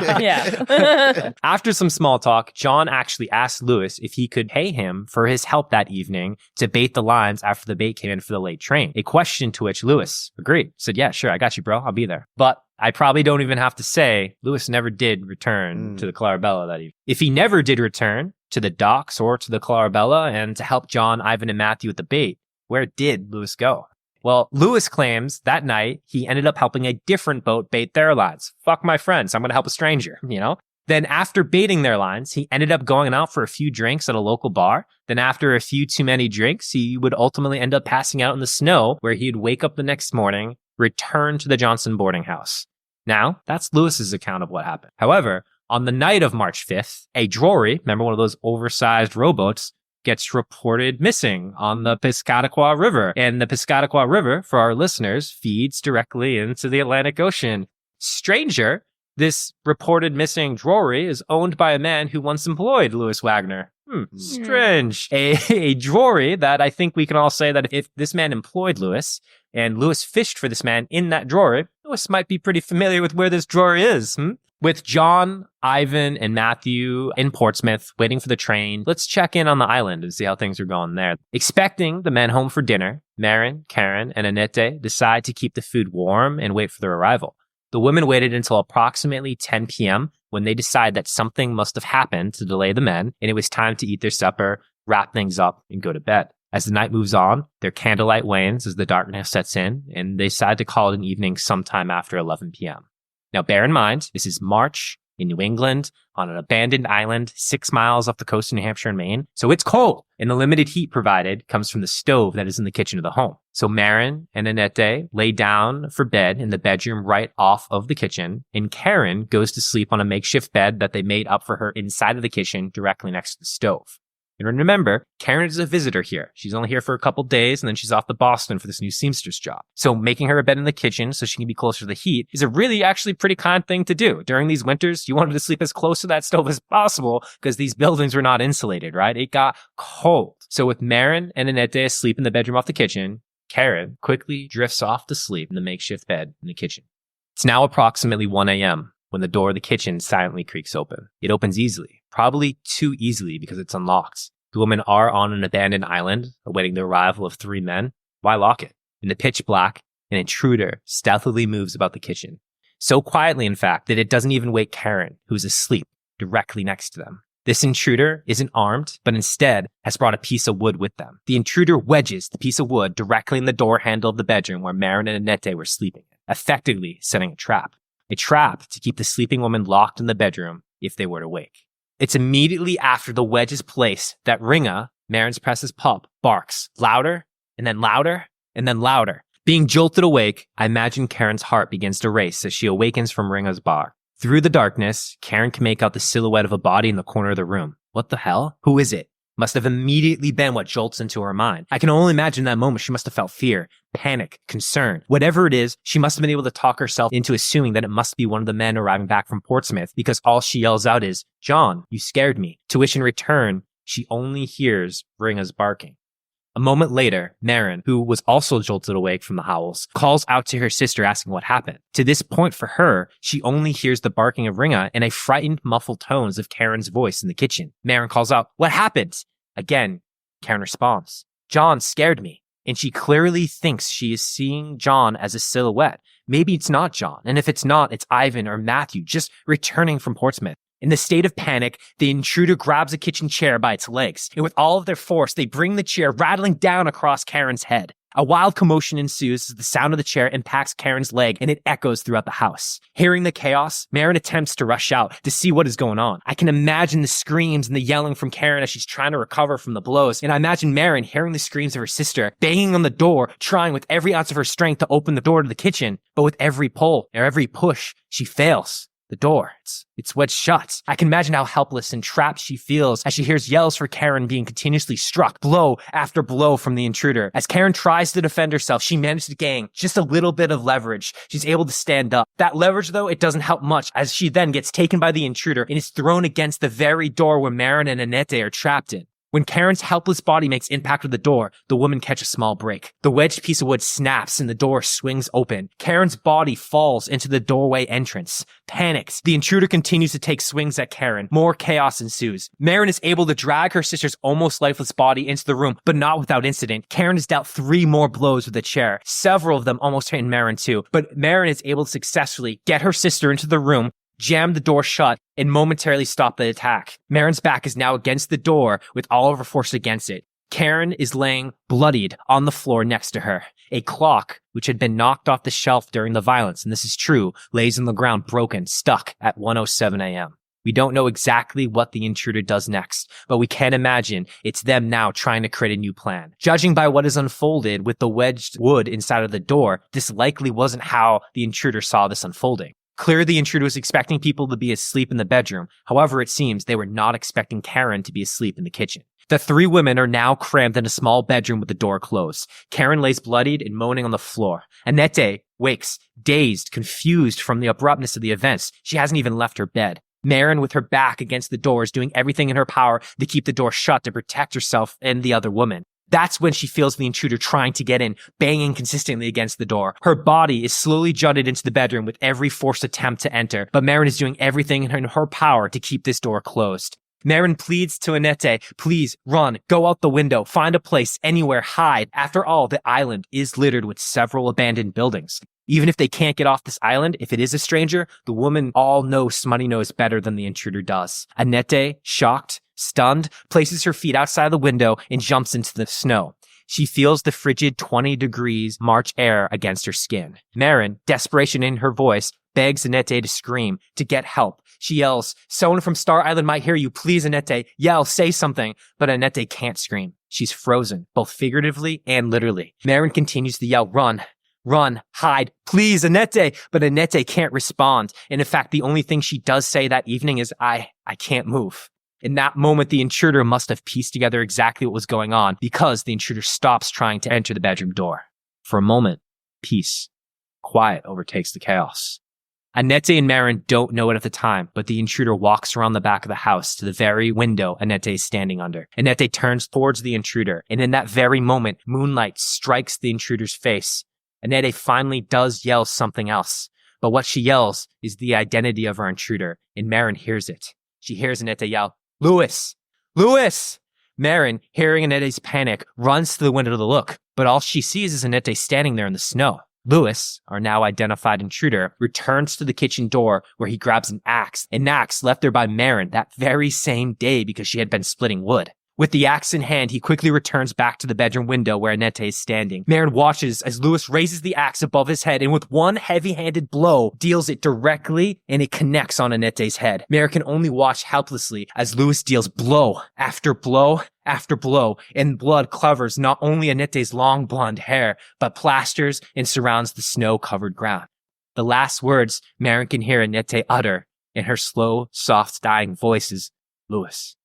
yeah. After some small talk, John actually asked Louis if he could pay him for his help that evening to bait the lines after the bait came in for the late train. A question to which Louis agreed. Said, yeah, sure, I got you, bro. I'll be there. But I probably don't even have to say Louis never did return to the Clarabella that evening. If he never did return to the docks or to the Clarabella and to help John, Ivan, and Matthew with the bait, where did Louis go? Well, Louis claims that night he ended up helping a different boat bait their lines. Fuck my friends, I'm going to help a stranger, you know? Then after baiting their lines, he ended up going out for a few drinks at a local bar. Then after a few too many drinks, he would ultimately end up passing out in the snow, where he'd wake up the next morning, return to the Johnson boarding house. Now, that's Louis's account of what happened. However, On the night of March 5th, a Drory, remember one of those oversized rowboats, gets reported missing on the Piscataqua River. And the Piscataqua River, for our listeners, feeds directly into the Atlantic Ocean. Stranger, this reported missing Drory is owned by a man who once employed Louis Wagner. Strange. A Drory that I think we can all say that if this man employed Louis and Louis fished for this man in that Drory, Louis might be pretty familiar with where this Drory is. With John, Ivan, and Matthew in Portsmouth waiting for the train, let's check in on the island and see how things are going there. Expecting the men home for dinner, Marin, Karen, and Annette decide to keep the food warm and wait for their arrival. The women waited until approximately 10 p.m. when they decide that something must have happened to delay the men, and it was time to eat their supper, wrap things up, and go to bed. As the night moves on, their candlelight wanes as the darkness sets in, and they decide to call it an evening sometime after 11 p.m. Now, bear in mind, this is March in New England on an abandoned island 6 miles off the coast of New Hampshire and Maine. So it's cold, and the limited heat provided comes from the stove that is in the kitchen of the home. So Marin and Annette lay down for bed in the bedroom right off of the kitchen, and Karen goes to sleep on a makeshift bed that they made up for her inside of the kitchen directly next to the stove. And remember, Karen is a visitor here. She's only here for a couple days, and then she's off to Boston for this new seamstress job. So making her a bed in the kitchen so she can be closer to the heat is a really actually pretty kind thing to do. During these winters, you wanted to sleep as close to that stove as possible because these buildings were not insulated, right? It got cold. So with Marin and Annette asleep in the bedroom off the kitchen, Karen quickly drifts off to sleep in the makeshift bed in the kitchen. It's now approximately 1 a.m. when the door of the kitchen silently creaks open. It opens easily, probably too easily because it's unlocked. The women are on an abandoned island, awaiting the arrival of 3 men. Why lock it? In the pitch black, an intruder stealthily moves about the kitchen. So quietly, in fact, that it doesn't even wake Karen, who's asleep directly next to them. This intruder isn't armed, but instead has brought a piece of wood with them. The intruder wedges the piece of wood directly in the door handle of the bedroom where Marin and Annette were sleeping, effectively setting a trap. A trap to keep the sleeping woman locked in the bedroom if they were to wake. It's immediately after the wedge is placed that Ringa, Marin's precious pup, barks louder and then louder and then louder. Being jolted awake, I imagine Karen's heart begins to race as she awakens from Ringa's bar. Through the darkness, Karen can make out the silhouette of a body in the corner of the room. What the hell? Who is it? Must have immediately been what jolts into her mind. I can only imagine that moment she must have felt fear, panic, concern. Whatever it is, she must have been able to talk herself into assuming that it must be one of the men arriving back from Portsmouth because all she yells out is, "John, you scared me." To which in return, she only hears Ringa's barking. A moment later, Marin, who was also jolted awake from the howls, calls out to her sister asking what happened. To this point for her, she only hears the barking of Ringa and a frightened, muffled tones of Karen's voice in the kitchen. Marin calls out, "What happened?" Again, Karen responds, "John scared me." And she clearly thinks she is seeing John as a silhouette. Maybe it's not John. And if it's not, it's Ivan or Matthew just returning from Portsmouth. In the state of panic, the intruder grabs a kitchen chair by its legs, and with all of their force, they bring the chair rattling down across Karen's head. A wild commotion ensues as the sound of the chair impacts Karen's leg, and it echoes throughout the house. Hearing the chaos, Marin attempts to rush out to see what is going on. I can imagine the screams and the yelling from Karen as she's trying to recover from the blows, and I imagine Marin hearing the screams of her sister, banging on the door, trying with every ounce of her strength to open the door to the kitchen, but with every pull or every push, she fails. The door, it's wedged shut. I can imagine how helpless and trapped she feels as she hears yells for Karen being continuously struck, blow after blow from the intruder. As Karen tries to defend herself, she manages to gain just a little bit of leverage. She's able to stand up. That leverage, though, it doesn't help much as she then gets taken by the intruder and is thrown against the very door where Marin and Annette are trapped in. When Karen's helpless body makes impact with the door, the woman catches a small break. The wedged piece of wood snaps and the door swings open. Karen's body falls into the doorway entrance. Panicked, the intruder continues to take swings at Karen. More chaos ensues. Marin is able to drag her sister's almost lifeless body into the room, but not without incident. Karen is dealt 3 more blows with a chair. Several of them almost hit Marin too, but Marin is able to successfully get her sister into the room, jam the door shut, and momentarily stop the attack. Marin's back is now against the door with all of her force against it. Karen is laying bloodied on the floor next to her. A clock, which had been knocked off the shelf during the violence, and this is true, lays on the ground broken, stuck at 1:07 a.m. We don't know exactly what the intruder does next, but we can imagine it's them now trying to create a new plan. Judging by what is unfolded with the wedged wood inside of the door, this likely wasn't how the intruder saw this unfolding. Clearly, the intruder was expecting people to be asleep in the bedroom. However, it seems they were not expecting Karen to be asleep in the kitchen. The three women are now crammed in a small bedroom with the door closed. Karen lays bloodied and moaning on the floor. Annette wakes, dazed, confused from the abruptness of the events. She hasn't even left her bed. Maren, with her back against the door, is doing everything in her power to keep the door shut to protect herself and the other woman. That's when she feels the intruder trying to get in, banging consistently against the door. Her body is slowly jutted into the bedroom with every forced attempt to enter, but Maren is doing everything in her power to keep this door closed. Maren pleads to Annette, please run, go out the window, find a place, anywhere, hide. After all, the island is littered with several abandoned buildings. Even if they can't get off this island, if it is a stranger, the woman all knows Smuttynose better than the intruder does. Annette, shocked, stunned, places her feet outside the window and jumps into the snow. She feels the frigid 20 degrees March air against her skin. Maren, desperation in her voice, begs Annette to scream, to get help. She yells, someone from Star Island might hear you. Please, Annette, yell, say something. But Annette can't scream. She's frozen, both figuratively and literally. Maren continues to yell, run, hide, please, Annette. But Annette can't respond. And in fact, the only thing she does say that evening is, I can't move. In that moment, the intruder must have pieced together exactly what was going on because the intruder stops trying to enter the bedroom door. For a moment, peace, quiet overtakes the chaos. Annette and Maren don't know it at the time, but the intruder walks around the back of the house to the very window Annette is standing under. Annette turns towards the intruder, and in that very moment, moonlight strikes the intruder's face. Annette finally does yell something else, but what she yells is the identity of her intruder, and Maren hears it. She hears Annette yell, Louis! Louis! Maren, hearing Annette's panic, runs to the window to look, but all she sees is Annette standing there in the snow. Louis, our now identified intruder, returns to the kitchen door where he grabs an axe left there by Maren that very same day because she had been splitting wood. With the axe in hand, he quickly returns back to the bedroom window where Annette is standing. Maren watches as Louis raises the axe above his head and with one heavy-handed blow, deals it directly and it connects on Annette's head. Maren can only watch helplessly as Louis deals blow after blow after blow, and blood covers not only Annette's long blonde hair, but plasters and surrounds the snow-covered ground. The last words Maren can hear Annette utter in her slow, soft, dying voice is, Louis.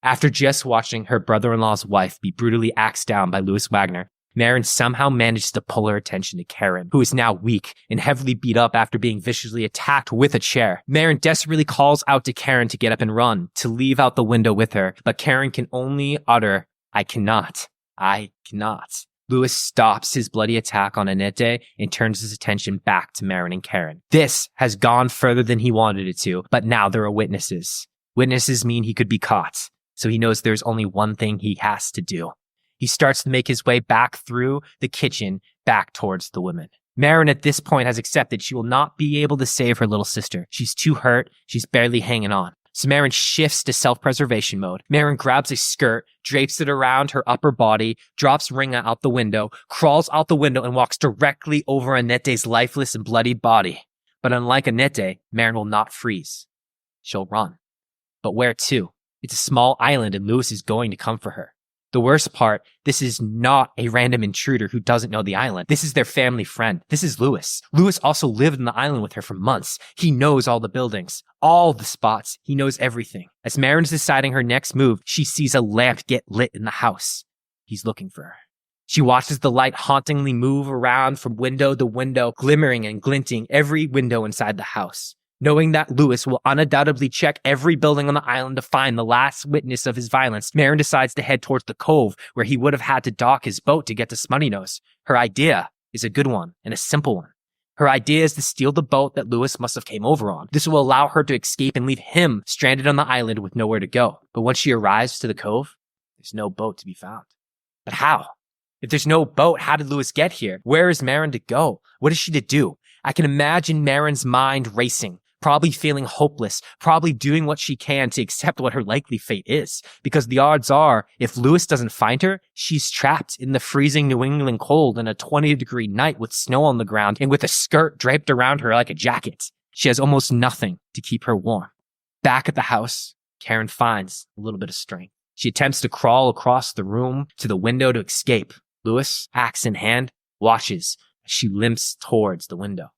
After just watching her brother-in-law's wife be brutally axed down by Louis Wagner, Maren somehow manages to pull her attention to Karen, who is now weak and heavily beat up after being viciously attacked with a chair. Maren desperately calls out to Karen to get up and run, to leave out the window with her, but Karen can only utter, I cannot. Louis stops his bloody attack on Annette and turns his attention back to Maren and Karen. This has gone further than he wanted it to, but now there are witnesses. Witnesses mean he could be caught. So he knows there's only one thing he has to do. He starts to make his way back through the kitchen, back towards the women. Maren at this point has accepted she will not be able to save her little sister. She's too hurt. She's barely hanging on. So Maren shifts to self-preservation mode. Maren grabs a skirt, drapes it around her upper body, drops Ringa out the window, crawls out the window, and walks directly over Annette's lifeless and bloodied body. But unlike Annette, Maren will not freeze. She'll run. But where to? It's a small island and Louis is going to come for her. The worst part, this is not a random intruder who doesn't know the island. This is their family friend. This is Louis. Louis also lived on the island with her for months. He knows all the buildings, all the spots. He knows everything. As Maren's deciding her next move, she sees a lamp get lit in the house. He's looking for her. She watches the light hauntingly move around from window to window, glimmering and glinting every window inside the house. Knowing that Louis will undoubtedly check every building on the island to find the last witness of his violence, Maren decides to head towards the cove where he would have had to dock his boat to get to Smuttynose. Her idea is a good one and a simple one. Her idea is to steal the boat that Louis must have came over on. This will allow her to escape and leave him stranded on the island with nowhere to go. But once she arrives to the cove, there's no boat to be found. But how? If there's no boat, how did Louis get here? Where is Maren to go? What is she to do? I can imagine Maren's mind racing. Probably feeling hopeless, probably doing what she can to accept what her likely fate is. Because the odds are, if Louis doesn't find her, she's trapped in the freezing New England cold in a 20-degree night with snow on the ground and with a skirt draped around her like a jacket. She has almost nothing to keep her warm. Back at the house, Karen finds a little bit of strength. She attempts to crawl across the room to the window to escape. Louis, axe in hand, watches as she limps towards the window.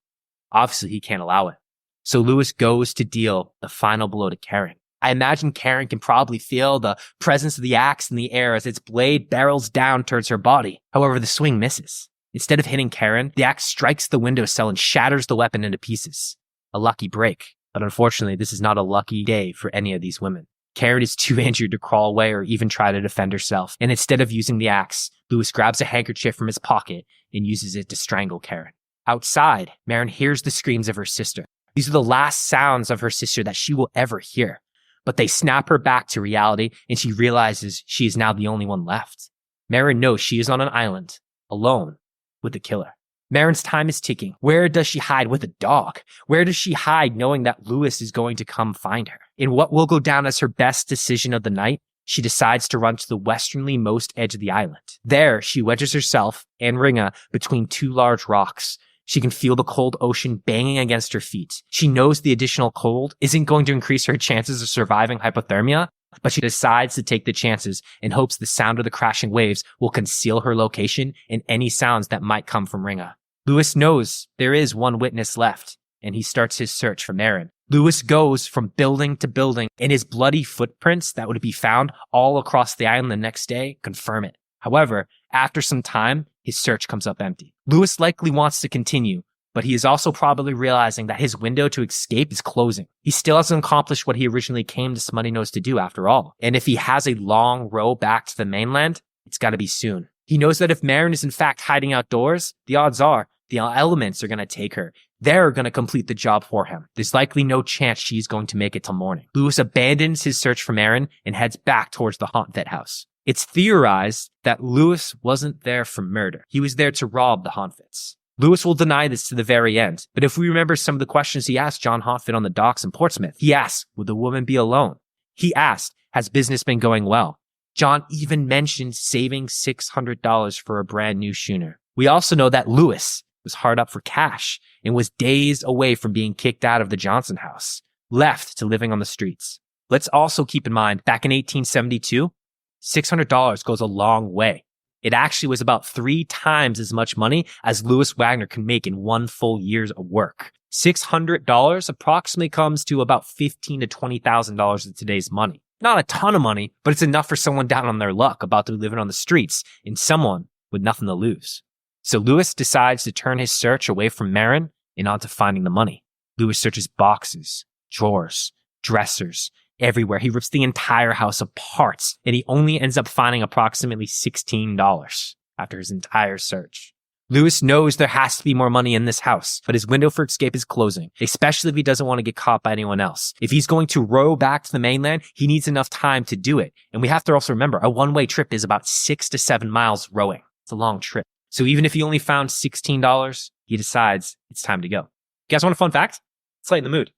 Obviously, he can't allow it. So Lewis goes to deal the final blow to Karen. I imagine Karen can probably feel the presence of the axe in the air as its blade barrels down towards her body. However, the swing misses. Instead of hitting Karen, the axe strikes the windowsill and shatters the weapon into pieces. A lucky break. But unfortunately, this is not a lucky day for any of these women. Karen is too injured to crawl away or even try to defend herself. And instead of using the axe, Lewis grabs a handkerchief from his pocket and uses it to strangle Karen. Outside, Maren hears the screams of her sister. These are the last sounds of her sister that she will ever hear. But they snap her back to reality, and she realizes she is now the only one left. Maren knows she is on an island, alone, with the killer. Maren's time is ticking. Where does she hide with a dog? Where does she hide knowing that Lewis is going to come find her? In what will go down as her best decision of the night, she decides to run to the westernly most edge of the island. There, she wedges herself and Ringa between two large rocks. She can feel the cold ocean banging against her feet. She knows the additional cold isn't going to increase her chances of surviving hypothermia, but she decides to take the chances and hopes the sound of the crashing waves will conceal her location and any sounds that might come from Ringa. Lewis knows there is one witness left, and he starts his search for Maren. Lewis goes from building to building, and his bloody footprints that would be found all across the island the next day confirm it. However, after some time, his search comes up empty. Lewis likely wants to continue, but he is also probably realizing that his window to escape is closing. He still hasn't accomplished what he originally came to Smuttynose to do after all. And if he has a long row back to the mainland, it's got to be soon. He knows that if Maren is in fact hiding outdoors, the odds are the elements are going to take her. They're going to complete the job for him. There's likely no chance she's going to make it till morning. Lewis abandons his search for Maren and heads back towards the Hontvet house. It's theorized that Lewis wasn't there for murder. He was there to rob the Hontvets. Lewis will deny this to the very end, but if we remember some of the questions he asked John Hontvet on the docks in Portsmouth, he asked, would the woman be alone? He asked, has business been going well? John even mentioned saving $600 for a brand new schooner. We also know that Lewis was hard up for cash and was days away from being kicked out of the Johnson house, left to living on the streets. Let's also keep in mind, back in 1872, $600 goes a long way. It actually was about 3 times as much money as Louis Wagner can make in one full year's of work. $600 approximately comes to about $15,000 to $20,000 in today's money. Not a ton of money, but it's enough for someone down on their luck about to be living on the streets and someone with nothing to lose. So Lewis decides to turn his search away from Maren and onto finding the money. Lewis searches boxes, drawers, dressers, everywhere. He rips the entire house apart, and he only ends up finding approximately $16 after his entire search. Lewis knows there has to be more money in this house, but his window for escape is closing, especially if he doesn't want to get caught by anyone else. If he's going to row back to the mainland, he needs enough time to do it. And we have to also remember, a one-way trip is about 6 to 7 miles rowing. It's a long trip. So even if he only found $16, he decides it's time to go. You guys want a fun fact? Let's lighten the mood.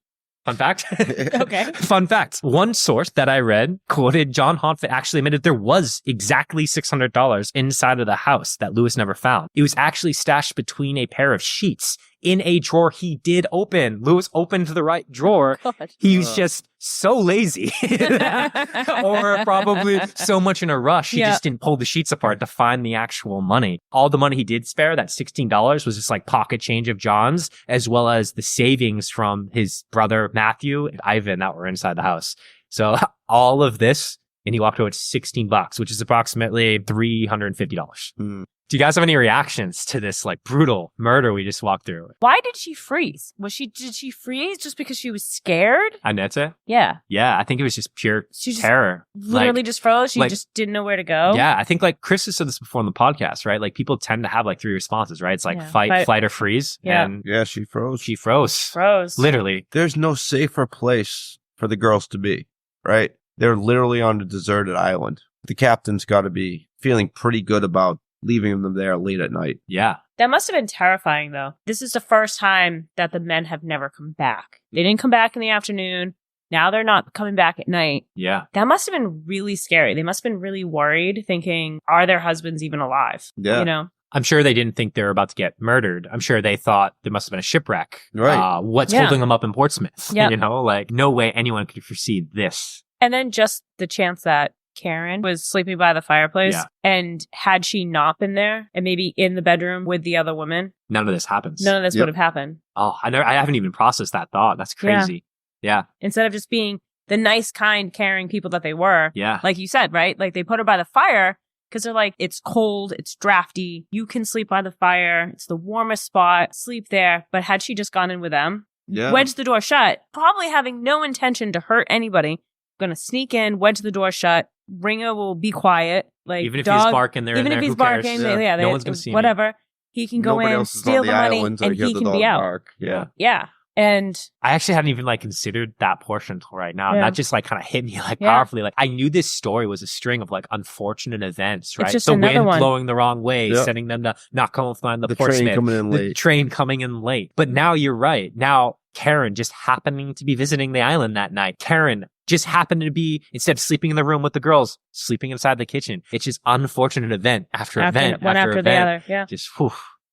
Fun fact? Okay. Fun fact. One source that I read quoted John Hontvet actually admitted there was exactly $600 inside of the house that Lewis never found. It was actually stashed between a pair of sheets in a drawer he did open. Lewis opened the right drawer. God. He was just so lazy or probably so much in a rush. He just didn't pull the sheets apart to find the actual money. All the money he did spare, that $16, was just like pocket change of John's, as well as the savings from his brother Matthew and Ivan that were inside the house. So all of this, and he walked away with $16, which is approximately $350. Do you guys have any reactions to this like brutal murder we just walked through? Why did she freeze? Did she freeze just because she was scared? Annette? Yeah. Yeah, I think it was just pure terror. Literally just froze. She just didn't know where to go. Yeah, I think like Chris has said this before on the podcast, right? Like people tend to have like 3 responses, right? It's like fight, flight, or freeze. Yeah. And Yeah, she froze. she froze. Froze. Literally. There's no safer place for the girls to be, right? They're literally on a deserted island. The captain's got to be feeling pretty good about leaving them there late at night. Yeah. That must have been terrifying, though. This is the first time that the men have never come back. They didn't come back in the afternoon. Now they're not coming back at night. Yeah. That must have been really scary. They must have been really worried, thinking, are their husbands even alive? Yeah. You know? I'm sure they didn't think they were about to get murdered. I'm sure they thought there must have been a shipwreck. Right. What's holding them up in Portsmouth? Yeah. You know, like no way anyone could foresee this. And then just the chance that Karen was sleeping by the fireplace, Yeah. and had she not been there and maybe in the bedroom with the other woman, None of this happens. none of this would have happened. Oh, I haven't even processed that thought. That's crazy. Yeah. Instead of just being the nice, kind, caring people that they were, Yeah. like you said, right? Like they put her by the fire because they're like, it's cold, it's drafty, you can sleep by the fire, it's the warmest spot, sleep there. But had she just gone in with them, wedged the door shut, probably having no intention to hurt anybody, gonna sneak in, wedge the door shut, Ringo will be quiet. Like Even if dog, he's barking there, even if he's barking, no one's gonna see me. whatever. He can go Nobody in, else is steal on the money, island, so and hear he the can dog be out. bark. Yeah. Yeah. And I actually hadn't even considered that portion until right now. Yeah. And that just kind of hit me Yeah. powerfully. I knew this story was a string of It's unfortunate events, right? just The another wind one. blowing the wrong way, Yep. sending them to not come flying the The Portsmouth. train coming in the late. train coming in late. But now you're right. Now Karen just happening to be visiting the island that night. Karen just happened to be, instead of sleeping in the room with the girls, sleeping inside the kitchen. It's just unfortunate event after event one after event. the other. Yeah. Just, whew,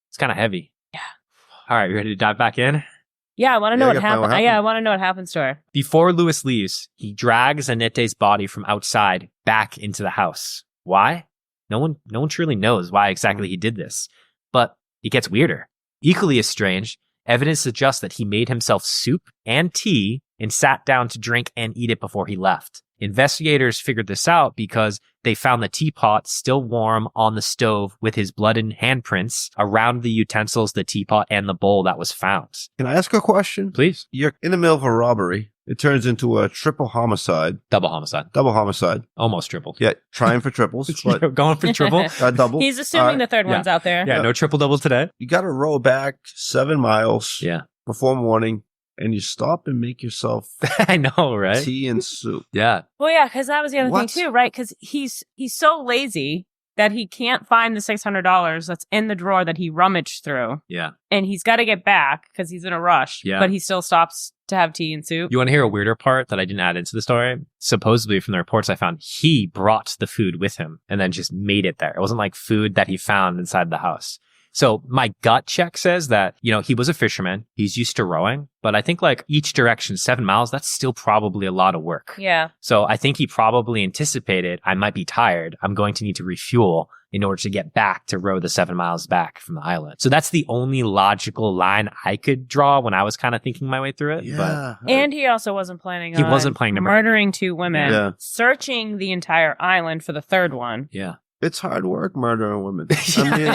it's kind of heavy. Yeah. All right, you ready to dive back in? Yeah, I want to know Yeah, what I gotta find happened. what happened. Yeah, I want to know what happens to her. Before Lewis leaves, he drags Anette's body from outside back into the house. Why? No one truly knows why exactly he did this. But it gets weirder. Equally as strange, evidence suggests that he made himself soup and tea and sat down to drink and eat it before he left. Investigators figured this out because they found the teapot still warm on the stove with his blood and handprints around the utensils, the teapot, and the bowl that was found. Can I ask a question? Please. You're in the middle of a robbery. It turns into a triple homicide. Double homicide. Double homicide. Almost triple. Yeah, trying for triples, but Going for triple. double. He's assuming the third Yeah. one's out there. Yeah, no triple double today. You got to row back 7 miles Yeah. before morning, and you stop and make yourself I know, right? tea and soup. Yeah. Well, yeah, because that was the other What? thing too, right? Because he's so lazy that he can't find the $600 that's in the drawer that he rummaged through, Yeah. and he's got to get back because he's in a rush. Yeah. But he still stops to have tea and soup. You want to hear a weirder part that I didn't add into the story? Supposedly, from the reports I found, he brought the food with him and then just made it there. It wasn't like food that he found inside the house. So my gut check says that, he was a fisherman. He's used to rowing, but I think each direction, 7 miles, that's still probably a lot of work. Yeah. So I think he probably anticipated I might be tired. I'm going to need to refuel in order to get back to row the 7 miles back from the island. So that's the only logical line I could draw when I was kind of thinking my way through it. But And he also wasn't planning He on wasn't planning to murdering 2 women, Yeah. searching the entire island for the third one. yeah. It's hard work murdering women. I mean,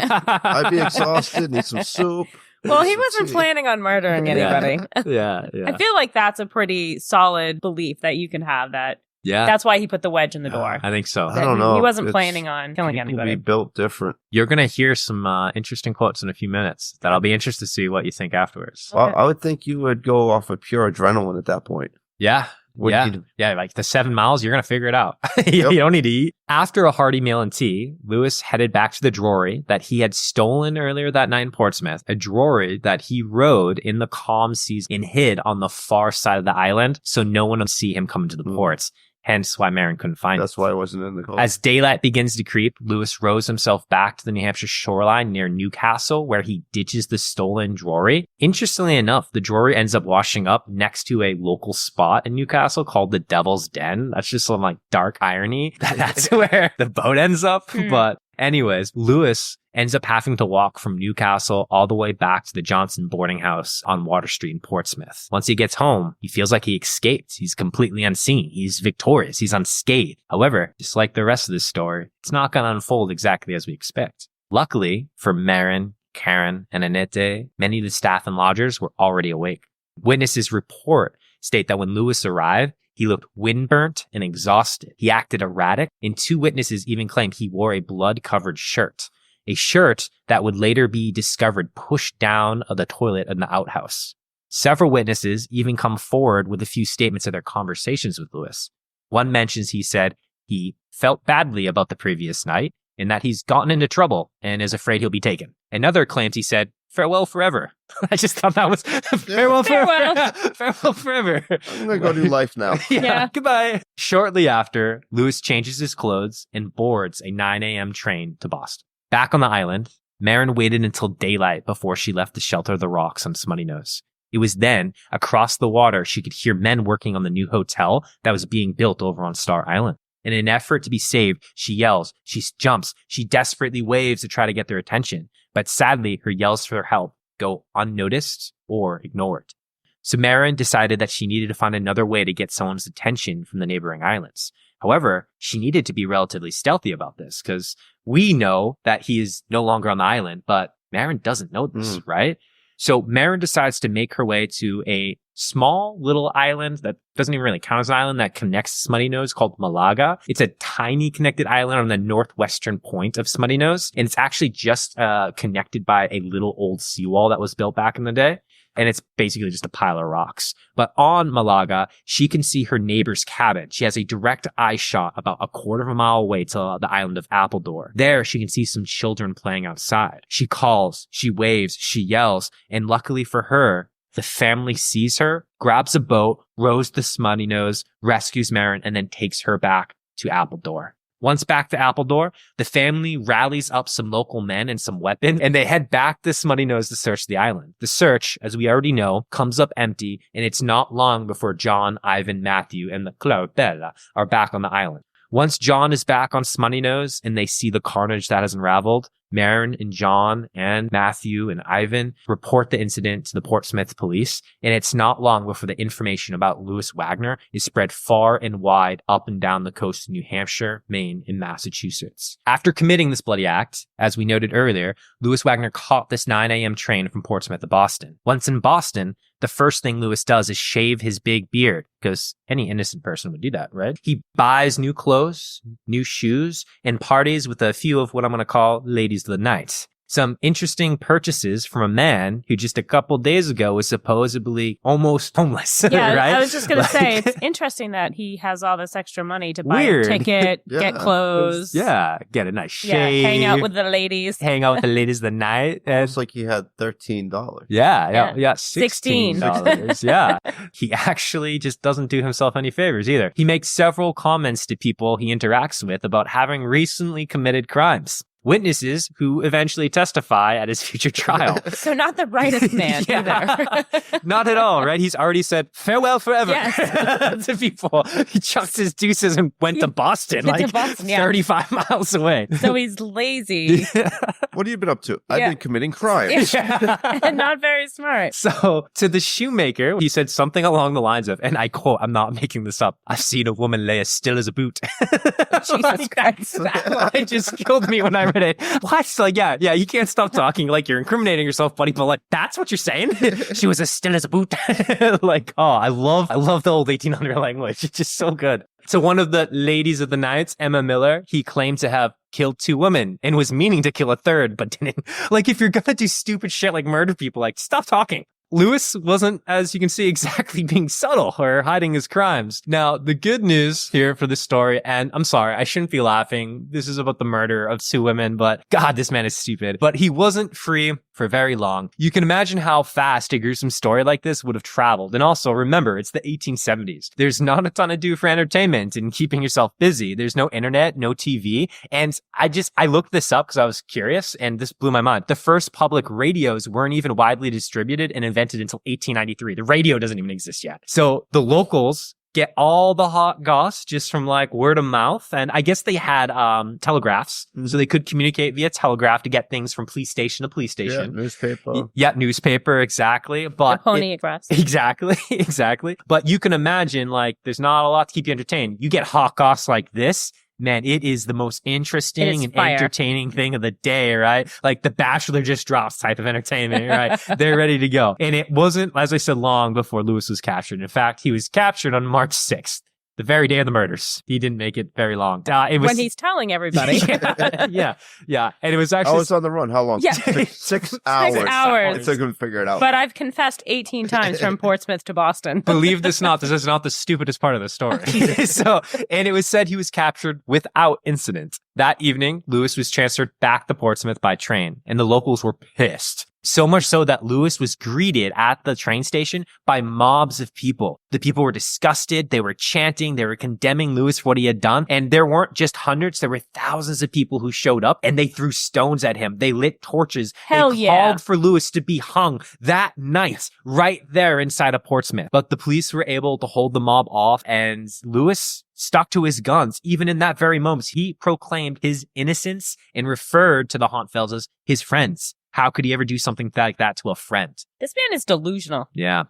I'd be exhausted, need some soup. Well, he some wasn't tea. planning on murdering anybody. Yeah. Yeah. I feel like that's a pretty solid belief that you can have that. Yeah. That's why he put the wedge in the door. I think so. I don't know. He wasn't It's- planning on killing People anybody. be built different. You're going to hear some interesting quotes in a few minutes that I'll be interested to see what you think afterwards. Okay. Well, I would think you would go off of pure adrenaline at that point. Yeah. What yeah. you- Yeah. The 7 miles, you're going to figure it out. You don't need to eat. After a hearty meal and tea, Lewis headed back to the Drury that he had stolen earlier that night in Portsmouth, a Drury that he rowed in the calm seas and hid on the far side of the island so no one would see him come to the ports. Hence why Marin couldn't find That's it. why I wasn't in the cold. As daylight begins to creep, Lewis rows himself back to the New Hampshire shoreline near Newcastle, where he ditches the stolen Drury. Interestingly enough, the Drury ends up washing up next to a local spot in Newcastle called the Devil's Den. That's just some dark irony that that's where the boat ends up. But anyways, Lewis ends up having to walk from Newcastle all the way back to the Johnson boarding house on Water Street in Portsmouth. Once he gets home, he feels like he escaped. He's completely unseen. He's victorious. He's unscathed. However, just like the rest of this story, it's not going to unfold exactly as we expect. Luckily for Marin, Karen, and Annette, many of the staff and lodgers were already awake. Witnesses report state that when Lewis arrived, he looked windburnt and exhausted. He acted erratic, and 2 witnesses even claimed he wore a blood-covered shirt. A shirt that would later be discovered pushed down of the toilet in the outhouse. Several witnesses even come forward with a few statements of their conversations with Lewis. One mentions he said he felt badly about the previous night and that he's gotten into trouble and is afraid he'll be taken. Another claims he said, "Farewell forever." I just thought that was farewell forever. Farewell forever. I'm going to go do life now. Yeah. Goodbye. Shortly after, Lewis changes his clothes and boards a 9 a.m. train to Boston. Back on the island, Marin waited until daylight before she left to shelter the rocks on Smuttynose. It was then, across the water, she could hear men working on the new hotel that was being built over on Star Island. In an effort to be saved, she yells, she jumps, she desperately waves to try to get their attention. But sadly, her yells for help go unnoticed or ignored. So Marin decided that she needed to find another way to get someone's attention from the neighboring islands. However, she needed to be relatively stealthy about this because we know that he is no longer on the island, but Marin doesn't know this, right? So Marin decides to make her way to a small little island that doesn't even really count as an island that connects Smuttynose called Malaga. It's a tiny connected island on the northwestern point of Smuttynose, and it's actually just connected by a little old seawall that was built back in the day. And it's basically just a pile of rocks. But on Malaga, she can see her neighbor's cabin. She has a direct eye shot about a quarter of a mile away to the island of Appledore. There, she can see some children playing outside. She calls, she waves, she yells, and luckily for her, the family sees her, grabs a boat, rows the Smuttynose, rescues Marin, and then takes her back to Appledore. Once back to Appledore, the family rallies up some local men and some weapons, and they head back to Smuttynose to search the island. The search, as we already know, comes up empty, and it's not long before John, Ivan, Matthew, and the Clarabella are back on the island. Once John is back on Smuttynose and they see the carnage that has unraveled, Marin and John and Matthew and Ivan report the incident to the Portsmouth police, and it's not long before the information about Louis Wagner is spread far and wide up and down the coast of New Hampshire, Maine, and Massachusetts. After committing this bloody act, as we noted earlier, Louis Wagner caught this 9 a.m. train from Portsmouth to Boston. Once in Boston, the first thing Louis does is shave his big beard, because any innocent person would do that, right? He buys new clothes, new shoes, and parties with a few of what I'm going to call ladies of the night. Some interesting purchases from a man who just a couple days ago was supposedly almost homeless. Yeah, right? I was just going to say, it's interesting that he has all this extra money to buy a ticket, get clothes. Yeah, get a nice shave. Yeah, hang out with the ladies. Hang out with the ladies of the night. It's like he had $13. Yeah, $16. Yeah. He actually just doesn't do himself any favors either. He makes several comments to people he interacts with about having recently committed crimes. Witnesses who eventually testify at his future trial. So not the brightest man either. Not at all, right? He's already said farewell forever to people. He chucked his deuces and went to Boston, like 35 miles away. So he's lazy. What have you been up to? I've been committing crimes. And not very smart. So to the shoemaker, he said something along the lines of, and I quote, I'm not making this up, I've seen a woman lay as still as a boot. Jesus Christ. It just killed me when I read it. What? Like, yeah, you can't stop talking like you're incriminating yourself, buddy, but like, that's what you're saying? She was as still as a boot. Like, oh, I love the old 1800 language. It's just so good. So one of the ladies of the night, Emma Miller, he claimed to have killed 2 women and was meaning to kill a third, but didn't. Like, if you're gonna do stupid shit like murder people, like, stop talking. Louis wasn't, as you can see, exactly being subtle or hiding his crimes. Now, the good news here for this story, and I'm sorry, I shouldn't be laughing. This is about the murder of 2 women, but God, this man is stupid. But he wasn't free for very long. You can imagine how fast a gruesome story like this would have traveled. And also, remember, it's the 1870s. There's not a ton to do for entertainment and keeping yourself busy. There's no internet, no TV. And I looked this up because I was curious, and this blew my mind. The first public radios weren't even widely distributed and invented until 1893. The radio doesn't even exist yet. So the locals get all the hot goss just from like word of mouth. And I guess they had telegraphs, so they could communicate via telegraph to get things from police station to police station. Yeah, newspaper. Newspaper, exactly. But the Pony Express. Exactly. But you can imagine, like, there's not a lot to keep you entertained. You get hot goss like this, man, it is the most interesting and entertaining thing of the day, right? Like the Bachelor just drops type of entertainment, right? They're ready to go. And it wasn't, as I said, long before Louis was captured. In fact, he was captured on March 6th. The very day of the murders. He didn't make it very long. It was, when he's telling everybody. Yeah. And it was actually... I was on the run. How long? Yeah. 6 hours. 6 hours. It took him to figure it out. But I've confessed 18 times from Portsmouth to Boston. Believe this not, this is not the stupidest part of the story. And it was said he was captured without incident. That evening, Louis was transferred back to Portsmouth by train, and the locals were pissed. So much so that Louis was greeted at the train station by mobs of people. The people were disgusted. They were chanting. They were condemning Louis for what he had done. And there weren't just hundreds. There were thousands of people who showed up, and they threw stones at him. They lit torches. They called for Louis to be hung that night right there inside of Portsmouth. But the police were able to hold the mob off, and Louis stuck to his guns. Even in that very moment, he proclaimed his innocence and referred to the Hontvels as his friends. How could he ever do something like that to a friend? This man is delusional. Yeah.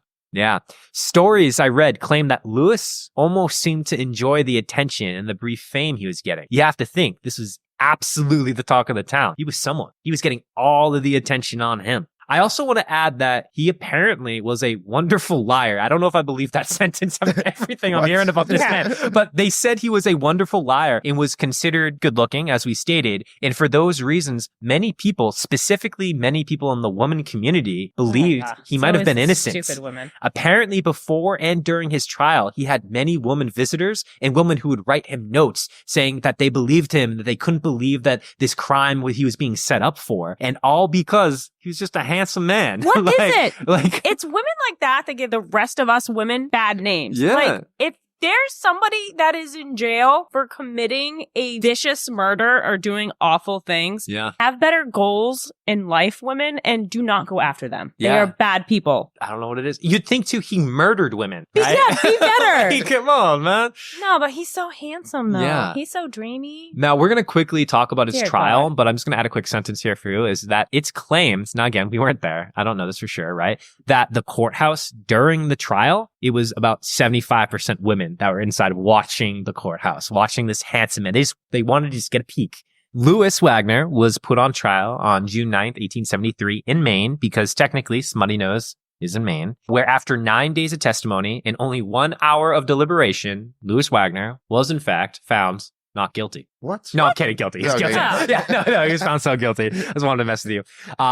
Stories I read claim that Lewis almost seemed to enjoy the attention and the brief fame he was getting. You have to think, this was absolutely the talk of the town. He was someone. He was getting all of the attention on him. I also want to add that he apparently was a wonderful liar. I don't know if I believe that sentence after everything I'm hearing about this man, but they said he was a wonderful liar and was considered good looking, as we stated. And for those reasons, many people, specifically many people in the woman community, believed he might have been innocent. Stupid women. Apparently, before and during his trial, he had many woman visitors and women who would write him notes saying that they believed him, that they couldn't believe that this crime he was being set up for. And all because he was just a handsome man. What is it? Like, it's women like that give the rest of us women bad names. Yeah. Like, if there's somebody that is in jail for committing a vicious murder or doing awful things, have better goals in life, women, and do not go after them. They are bad people. I don't know what it is. You'd think, too, he murdered women. Right? Yeah, be better. Hey, come on, man. No, but he's so handsome, though. Yeah. He's so dreamy. Now, we're going to quickly talk about his Dear trial, God. but I'm just going to add a quick sentence here for you, is that it's claimed, now again, we weren't there, I don't know this for sure, right, that the courthouse during the trial, it was about 75% women that were inside watching the courthouse, watching this handsome man. They wanted to just get a peek. Louis Wagner was put on trial on June 9th, 1873 in Maine, because technically Smuttynose is in Maine, where after 9 days of testimony and only 1 hour of deliberation, Louis Wagner was in fact found not guilty. What? No, I'm kidding. Guilty. He's guilty. No, he was found so guilty. I just wanted to mess with you.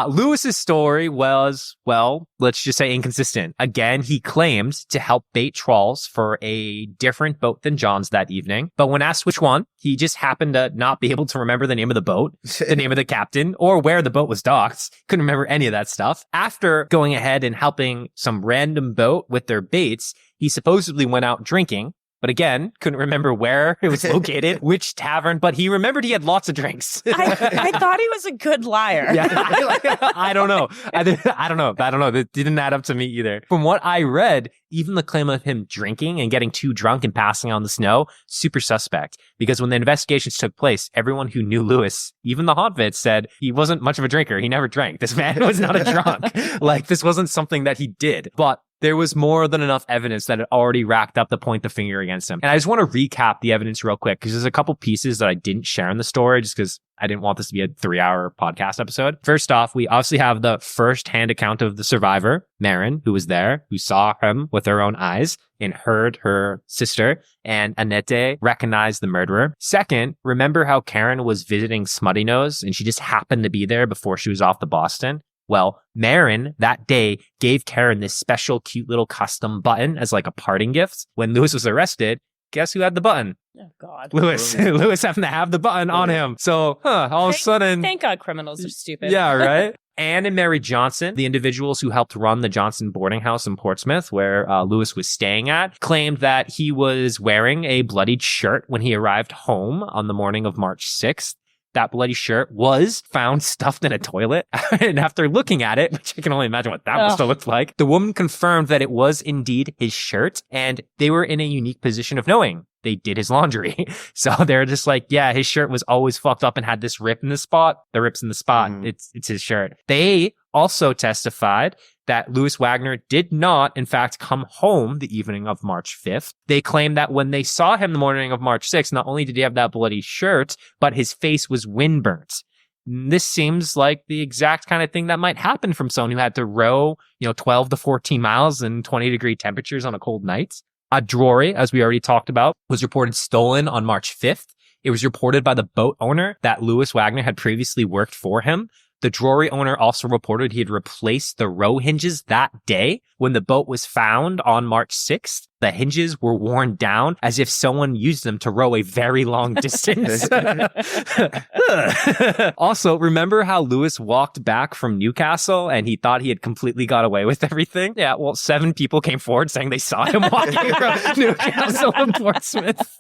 Lewis's story was, well, let's just say inconsistent. Again, he claimed to help bait trawls for a different boat than John's that evening. But when asked which one, he just happened to not be able to remember the name of the boat, the name of the captain, or where the boat was docked. Couldn't remember any of that stuff. After going ahead and helping some random boat with their baits, he supposedly went out drinking. But again, couldn't remember where it was located, which tavern, but he remembered he had lots of drinks. I thought he was a good liar. I don't know. I don't know. That didn't add up to me either. From what I read, even the claim of him drinking and getting too drunk and passing on the snow, super suspect. Because when the investigations took place, everyone who knew Lewis, even the Hontvet, said he wasn't much of a drinker. He never drank. This man was not a drunk. Like, this wasn't something that he did. But there was more than enough evidence that had already racked up to point the finger against him. And I just want to recap the evidence real quick, because there's a couple pieces that I didn't share in the story just because I didn't want this to be a 3-hour podcast episode. First off, we obviously have the first-hand account of the survivor, Marin, who was there, who saw him with her own eyes and heard her sister and Annette recognize the murderer. Second, remember how Karen was visiting Smuttynose and she just happened to be there before she was off to Boston? Well, Marin that day gave Karen this special cute little custom button as like a parting gift. When Lewis was arrested, guess who had the button? Oh, God. Lewis. Lewis happened to have the button on him. So, all of a sudden... Thank God criminals are stupid. Yeah, right? Anne and Mary Johnson, the individuals who helped run the Johnson boarding house in Portsmouth, where Lewis was staying at, claimed that he was wearing a bloodied shirt when he arrived home on the morning of March 6th. That bloody shirt was found stuffed in a toilet. And after looking at it, which I can only imagine what that must have looked like, the woman confirmed that it was indeed his shirt, and they were in a unique position of knowing they did his laundry. So they're just like, yeah, his shirt was always fucked up and had this rip in the spot. The rip's in the spot. Mm-hmm. It's his shirt. They also testified that Louis Wagner did not, in fact, come home the evening of March 5th. They claimed that when they saw him the morning of March 6th, not only did he have that bloody shirt, but his face was windburnt. This seems like the exact kind of thing that might happen from someone who had to row, 12 to 14 miles in 20-degree temperatures on a cold night. A Drury, as we already talked about, was reported stolen on March 5th. It was reported by the boat owner that Louis Wagner had previously worked for him. The Drury owner also reported he had replaced the row hinges that day. When the boat was found on March 6th, the hinges were worn down as if someone used them to row a very long distance. Also, remember how Lewis walked back from Newcastle and he thought he had completely got away with everything? Yeah, well, 7 people came forward saying they saw him walking from Newcastle to Portsmouth.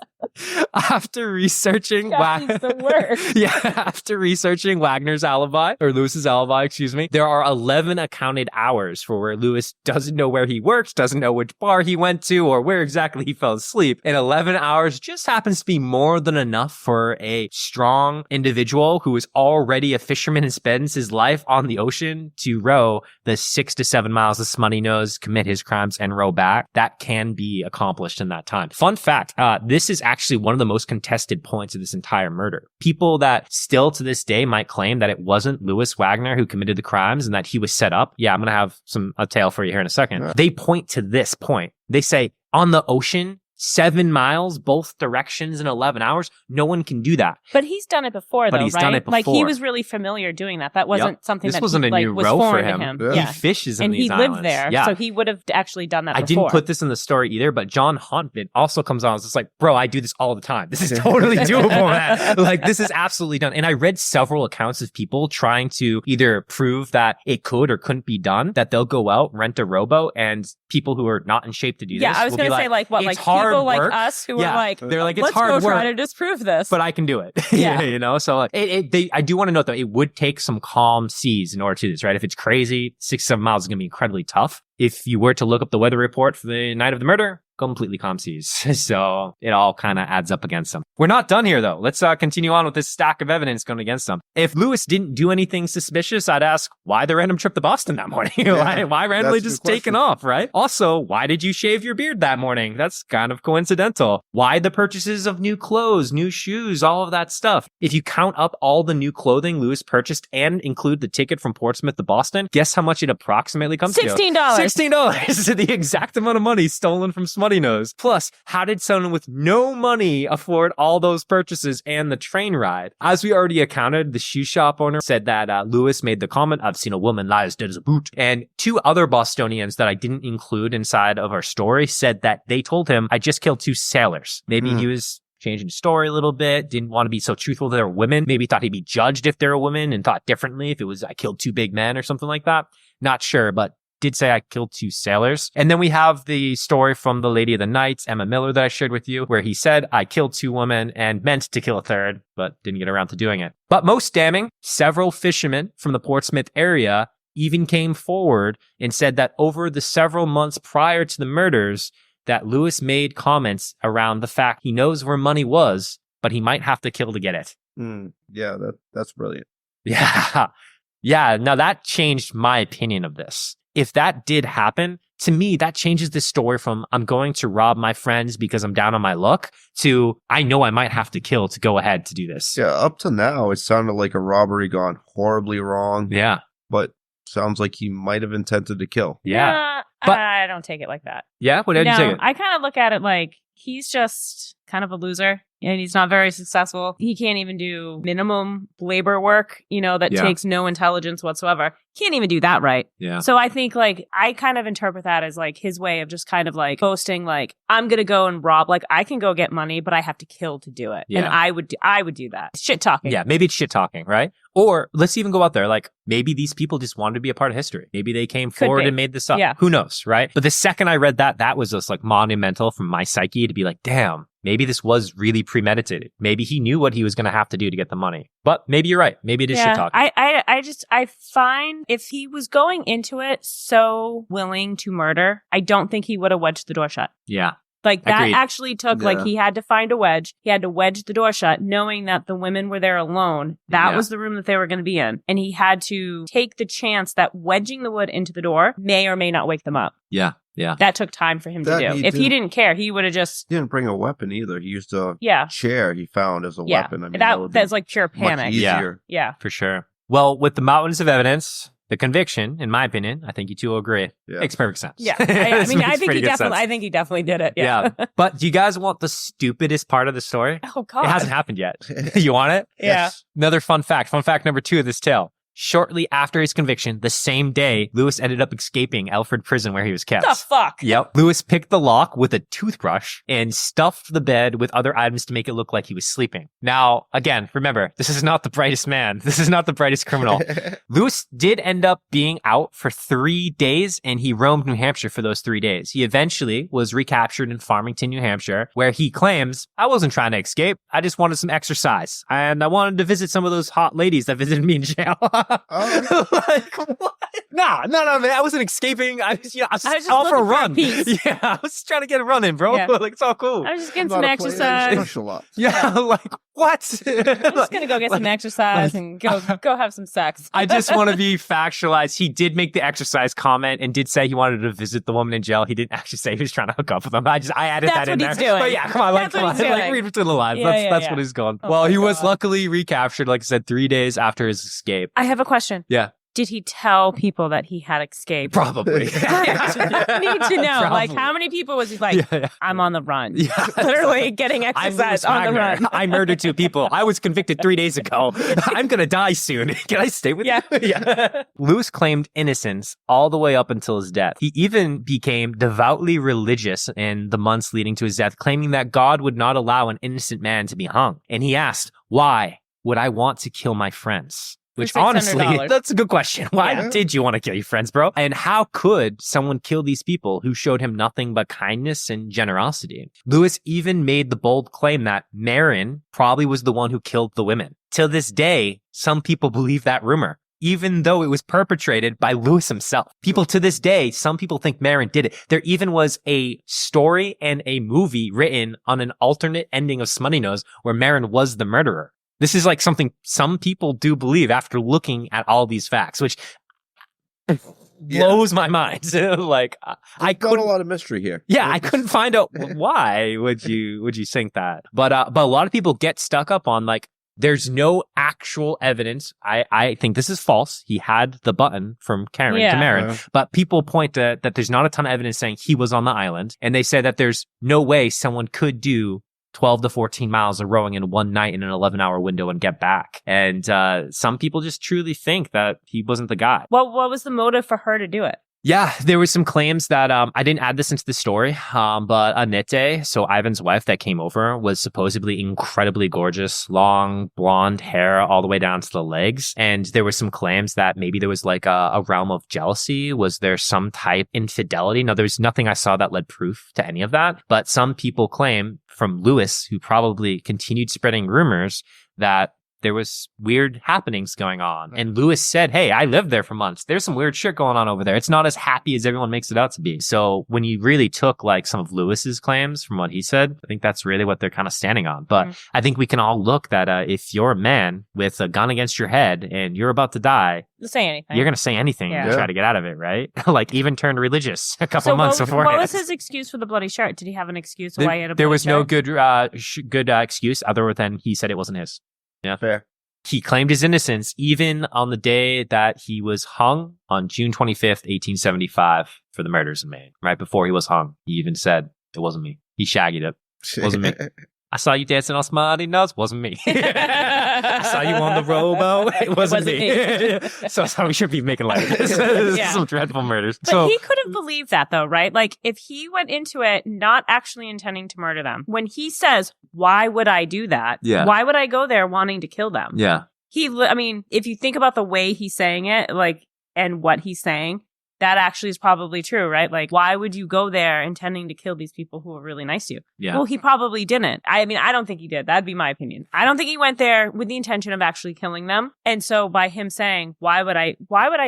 After researching Jackie's the worst. after researching Wagner's alibi, or Lewis's alibi, excuse me, there are 11 accounted hours for where Lewis doesn't know where he works, doesn't know which bar he went to, or where exactly he fell asleep. And 11 hours just happens to be more than enough for a strong individual who is already a fisherman and spends his life on the ocean to row the 6 to 7 miles of Smuttynose, commit his crimes, and row back. That can be accomplished in that time. Fun fact, this is actually one of the most contested points of this entire murder. People that still to this day might claim that it wasn't Lewis Wagner who committed the crimes and that he was set up. Yeah, I'm going to have a tale for you here in a second. They point to this point. They say, on the ocean, 7 miles, both directions in 11 hours. No one can do that. But he's done it before, though, But he's right? done it Like, he before. was really familiar doing that. That wasn't something This that wasn't he, a like, new was row for foreign to him. him. He fishes in and these he islands. lived there, Yeah. so he would have actually done that I before. didn't put this in the story either, but John Hontvet also comes on and is just like, bro, I do this all the time. This is totally doable, man. Like, this is absolutely done. And I read several accounts of people trying to either prove that it could or couldn't be done, that they'll go out, rent a rowboat, and people who are not in shape to do this Yeah, I was will going be to say, like, what, "It's like, hard people work." like us who Yeah. are like, They're like, it's let's hard go work, try to disprove this. but I can do it. Yeah. You know, so like, I do want to note though, it would take some calm seas in order to do this, right? If it's crazy, 6, 7 miles is going to be incredibly tough. If you were to look up the weather report for the night of the murder, completely calm seas. So it all kind of adds up against them. We're not done here though. Let's continue on with this stack of evidence going against them. If Lewis didn't do anything suspicious, I'd ask why the random trip to Boston that morning? why randomly that's a just good taking question. off, right? Also, why did you shave your beard that morning? That's kind of coincidental. Why the purchases of new clothes, new shoes, all of that stuff? If you count up all the new clothing Lewis purchased and include the ticket from Portsmouth to Boston, guess how much it approximately comes to? $16. $16. The exact amount of money stolen from Smuttynose. Plus, how did someone with no money afford all those purchases and the train ride? As we already accounted, the shoe shop owner said that Lewis made the comment, "I've seen a woman lie as dead as a boot." And 2 other Bostonians that I didn't include inside of our story said that they told him, "I just killed 2 sailors." Maybe he was changing the story a little bit, didn't want to be so truthful that they were women. Maybe thought he'd be judged if they were women and thought differently if it was, "I killed 2 big men" or something like that. Not sure, but did say I killed 2 sailors. And then we have the story from the Lady of the Nights, Emma Miller, that I shared with you, where he said, "I killed 2 women and meant to kill a third, but didn't get around to doing it." But most damning, several fishermen from the Portsmouth area even came forward and said that over the several months prior to the murders, that Lewis made comments around the fact he knows where money was, but he might have to kill to get it. Yeah, that's brilliant. Yeah. Yeah. Now that changed my opinion of this. If that did happen, to me, that changes the story from "I'm going to rob my friends because I'm down on my luck" to "I know I might have to kill to go ahead to do this." Yeah, up to now, it sounded like a robbery gone horribly wrong. Yeah. But sounds like he might have intended to kill. Yeah. But- I don't take it like that. Yeah. What did you say? I kind of look at it like he's just kind of a loser and he's not very successful. He can't even do minimum labor work, that takes no intelligence whatsoever. Can't even do that right. Yeah. So I think like I kind of interpret that as like his way of just kind of like boasting, like, "I'm going to go and rob, like I can go get money, but I have to kill to do it." Yeah. And I would do that. Shit talking. Yeah, maybe it's shit talking, right? Or let's even go out there. Like, maybe these people just wanted to be a part of history. Maybe they came forward be. and made this up. Yeah. Who knows, right? But the second I read that was just like monumental from my psyche to be like, damn, maybe this was really premeditated. Maybe he knew what he was going to have to do to get the money. But maybe you're right. Maybe it is shit talking. I find if he was going into it so willing to murder, I don't think he would have wedged the door shut. Yeah. Like that Agreed. actually took like he had to find a wedge. He had to wedge the door shut, knowing that the women were there alone. That was the room that they were going to be in. And he had to take the chance that wedging the wood into the door may or may not wake them up. Yeah. Yeah. That took time for him to do. If he didn't care, he would have just... He didn't bring a weapon either. He used a chair he found as a weapon. I mean, that's like pure panic. Much easier. Yeah. For sure. Well, with the mountains of evidence, the conviction, in my opinion, I think you two will agree. Yeah. Makes perfect sense. Yeah. This makes pretty good sense. I think he definitely did it. Yeah. But do you guys want the stupidest part of the story? Oh, God. It hasn't happened yet. You want it? Yeah. Another fun fact. Fun fact number 2 of this tale. Shortly after his conviction, the same day, Lewis ended up escaping Alfred Prison where he was kept. The fuck? Yep. Lewis picked the lock with a toothbrush and stuffed the bed with other items to make it look like he was sleeping. Now, again, remember, this is not the brightest man. This is not the brightest criminal. Lewis did end up being out for 3 days, and he roamed New Hampshire for those 3 days. He eventually was recaptured in Farmington, New Hampshire, where he claims, I wasn't trying to escape. I just wanted some exercise. And I wanted to visit some of those hot ladies that visited me in jail. Like, what? No, man. I wasn't escaping. I was just off for a run. Yeah, I was just trying to get a run in, bro. Yeah. Like, it's all cool. I was just getting some exercise. Yeah, like, what? I'm just going to go get some exercise and go have some sex. I just want to be factualized. He did make the exercise comment and did say he wanted to visit the woman in jail. He didn't actually say he was trying to hook up with them. I added that in there. That's what he's doing. But yeah, come on. Like, read between the lines. That's what he's going. Well, he was luckily recaptured, like I said, 3 days after his escape. I have a question. Yeah. Did he tell people that he had escaped? Probably. Need to know. Probably. Like, how many people was he like, I'm on the run? Yeah. Literally getting exercise on the run. I murdered 2 people. I was convicted 3 days ago. I'm going to die soon. Can I stay with you? Yeah. Lewis claimed innocence all the way up until his death. He even became devoutly religious in the months leading to his death, claiming that God would not allow an innocent man to be hung. And he asked, why would I want to kill my friends? Which honestly, that's a good question. Why did you want to kill your friends, bro? And how could someone kill these people who showed him nothing but kindness and generosity? Lewis even made the bold claim that Marin probably was the one who killed the women. Till this day, some people believe that rumor, even though it was perpetrated by Lewis himself. People to this day, some people think Marin did it. There even was a story and a movie written on an alternate ending of Smuttynose where Marin was the murderer. This is like something some people do believe after looking at all these facts, which blows my mind. Like, I couldn't, a lot of mystery here. Yeah, I couldn't find out why would you think that. But a lot of people get stuck up on like, there's no actual evidence. I think this is false. He had the button from Karen to Marin, but people point to that there's not a ton of evidence saying he was on the island, and they say that there's no way someone could do 12 to 14 miles of rowing in one night in an 11-hour window and get back. And some people just truly think that he wasn't the guy. What was the motive for her to do it? Yeah, there was some claims that, I didn't add this into the story, but Annette, so Ivan's wife that came over, was supposedly incredibly gorgeous, long blonde hair all the way down to the legs. And there were some claims that maybe there was like a realm of jealousy. Was there some type infidelity? Now, there's nothing I saw that led proof to any of that, but some people claim from Lewis, who probably continued spreading rumors, that there was weird happenings going on. And Lewis said, hey, I lived there for months. There's some weird shit going on over there. It's not as happy as everyone makes it out to be. So when you really took like some of Lewis's claims from what he said, I think that's really what they're kind of standing on. But I think we can all look that if you're a man with a gun against your head and you're about to die, say anything. You're going to say anything to try to get out of it, right? Like even turn religious a couple months before. What was his excuse for the bloody shirt? Did he have an excuse why he had a bloody shirt? There was no good excuse other than he said it wasn't his. Yeah. Fair. He claimed his innocence even on the day that he was hung on June 25th, 1875 for the murders in Maine. Right before he was hung, he even said, it wasn't me. He shaggied it. It wasn't me. I saw you dancing on Smuttynose. Wasn't me. I saw you on the rowboat. It wasn't me. So that's how we should be making light of this. Some dreadful murders. But he couldn't believe that though, right? Like if he went into it not actually intending to murder them, when he says, why would I do that? Yeah. Why would I go there wanting to kill them? Yeah. I mean, if you think about the way he's saying it, like, and what he's saying, that actually is probably true, right? Like, why would you go there intending to kill these people who were really nice to you? Yeah. Well, he probably didn't. I mean, I don't think he did. That'd be my opinion. I don't think he went there with the intention of actually killing them. And so by him saying, why would I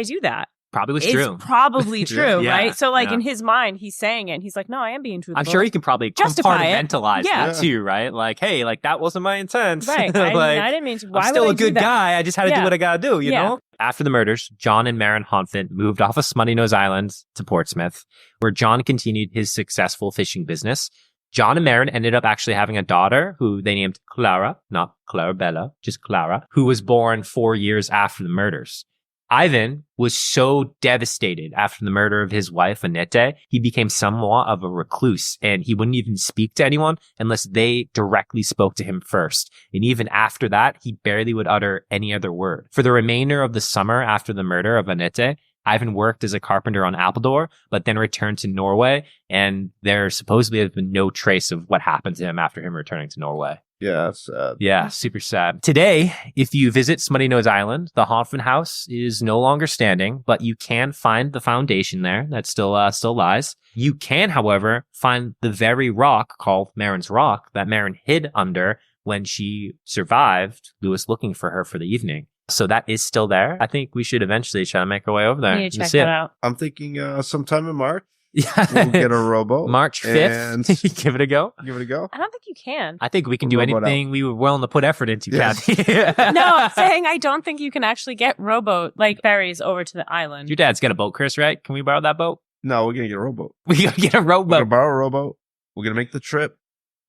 do that? Probably was true. It's probably true, Yeah. right? So like in his mind, he's saying it and he's like, no, I am being truthful. I'm sure he can probably justify compartmentalize it too, right? Like, hey, like that wasn't my intent. Right. Like, I didn't mean to. Why I'm still would I a good do that? guy. I just had to do what I gotta do, you know? After the murders, John and Marin Hontvet moved off of Smuttynose Island to Portsmouth, where John continued his successful fishing business. John and Marin ended up actually having a daughter who they named Clara, not Clarabella, just Clara, who was born 4 years after the murders. Ivan was so devastated after the murder of his wife, Annette, he became somewhat of a recluse, and he wouldn't even speak to anyone unless they directly spoke to him first. And even after that, he barely would utter any other word. For the remainder of the summer after the murder of Annette, Ivan worked as a carpenter on Appledore, but then returned to Norway, and there supposedly has been no trace of what happened to him after him returning to Norway. Yeah, that's sad. Yeah, super sad. Today, if you visit Smuttynose Island, the Hontvet house is no longer standing, but you can find the foundation there that still lies. You can, however, find the very rock called Marin's Rock that Marin hid under when she survived Lewis looking for her for the evening. So that is still there. I think we should eventually try to make our way over there. We need to check that out. I'm thinking sometime in March. Yeah. We'll get a rowboat. March 5th. Give it a go. Give it a go. I don't think you can. I think we can do anything we were willing to put effort into, Yes. Kathy. No, I'm saying I don't think you can actually get rowboat, like ferries, over to the island. Your dad's got a boat, Chris, right? Can we borrow that boat? No, we're going to get a rowboat. We gotta get a We're going to rowboat. borrow a rowboat. We're going to make the trip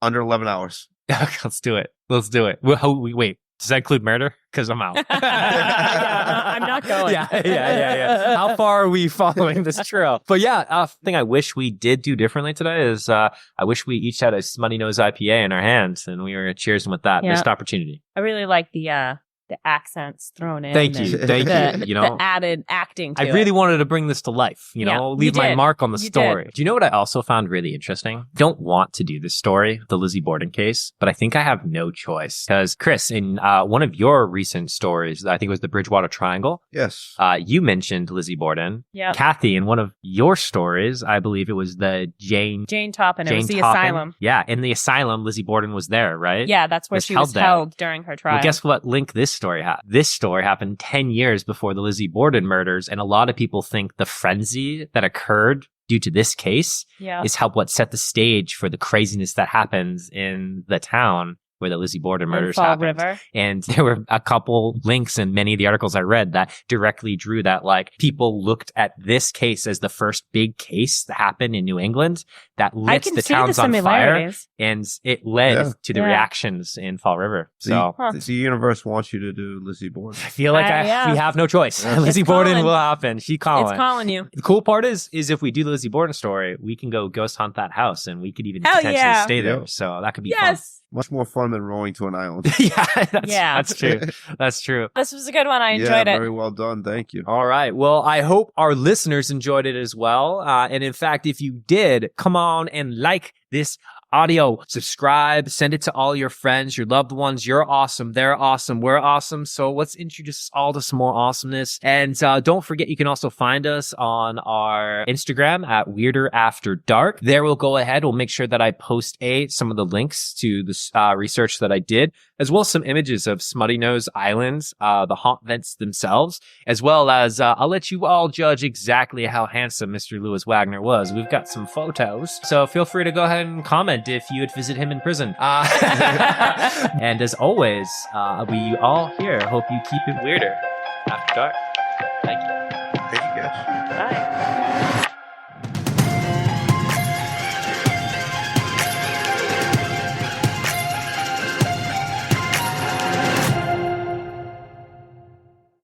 under 11 hours. Okay, let's do it. Let's do it. Wait. Does that include murder? Because I'm out. I'm not going. Yeah. How far are we following this trail? But yeah, thing I wish we did do differently today is I wish we each had a Smuttynose IPA in our hands and we were cheersing with that. Yeah. Missed opportunity. I really like the accents thrown in. Thank and you. The, You know, the added acting to I really wanted to bring this to life, leave my mark on the story. did. Do you know what I also found really interesting? Don't want to do this story, the Lizzie Borden case, but I think I have no choice. Because, Chris, in one of your recent stories, I think it was the Bridgewater Triangle, Yes. you mentioned Lizzie Borden. Yeah. Kathy, in one of your stories, I believe it was the Jane Toppin. It was the Toppin. asylum. Yeah, in the asylum, Lizzie Borden was there, right? Yeah, that's where Was she held was there. held during her trial. Well, guess what link this story had? This story happened 10 years before the Lizzie Borden murders, and a lot of people think the frenzy that occurred due to this case Yeah. is what set the stage for the craziness that happens in the town where the Lizzie Borden murders Fall happened. River. And there were a couple links in many of the articles I read that directly drew that, like, people looked at this case as the first big case that happened in New England that I lit can the see towns the on fire, similarities. and it led Yeah. to the Yeah. reactions in Fall River. So The universe wants you to do Lizzie Borden. I feel like yeah. we have no choice. Yeah. Lizzie It's Borden calling. will happen. She calling. It's calling you. The cool part is if we do the Lizzie Borden story, we can go ghost hunt that house, and we could even Hell potentially yeah. stay there. Yeah. So that could be Yes. Much more fun than rowing to an island. fun. Yeah. That's true. That's true. This was a good one. I Yeah, enjoyed it. very well done. Thank you. All right. Well, I hope our listeners enjoyed it as well. And in fact, if you did, come on and like this audio, subscribe, send it to all your friends, your loved ones. You're awesome. They're awesome. We're awesome. So let's introduce us all to some more awesomeness. And don't forget, you can also find us on our Instagram at Weirder After Dark. There we'll go ahead. We'll make sure that I post some of the links to the research that I did, as well as some images of Smuttynose Islands, the Hontvets themselves, as well as I'll let you all judge exactly how handsome Mr. Lewis Wagner was. We've got some photos, so feel free to go ahead and comment if you would visit him in prison. And as always, we all here hope you keep it weirder after dark. Thank you. Thank you, guys.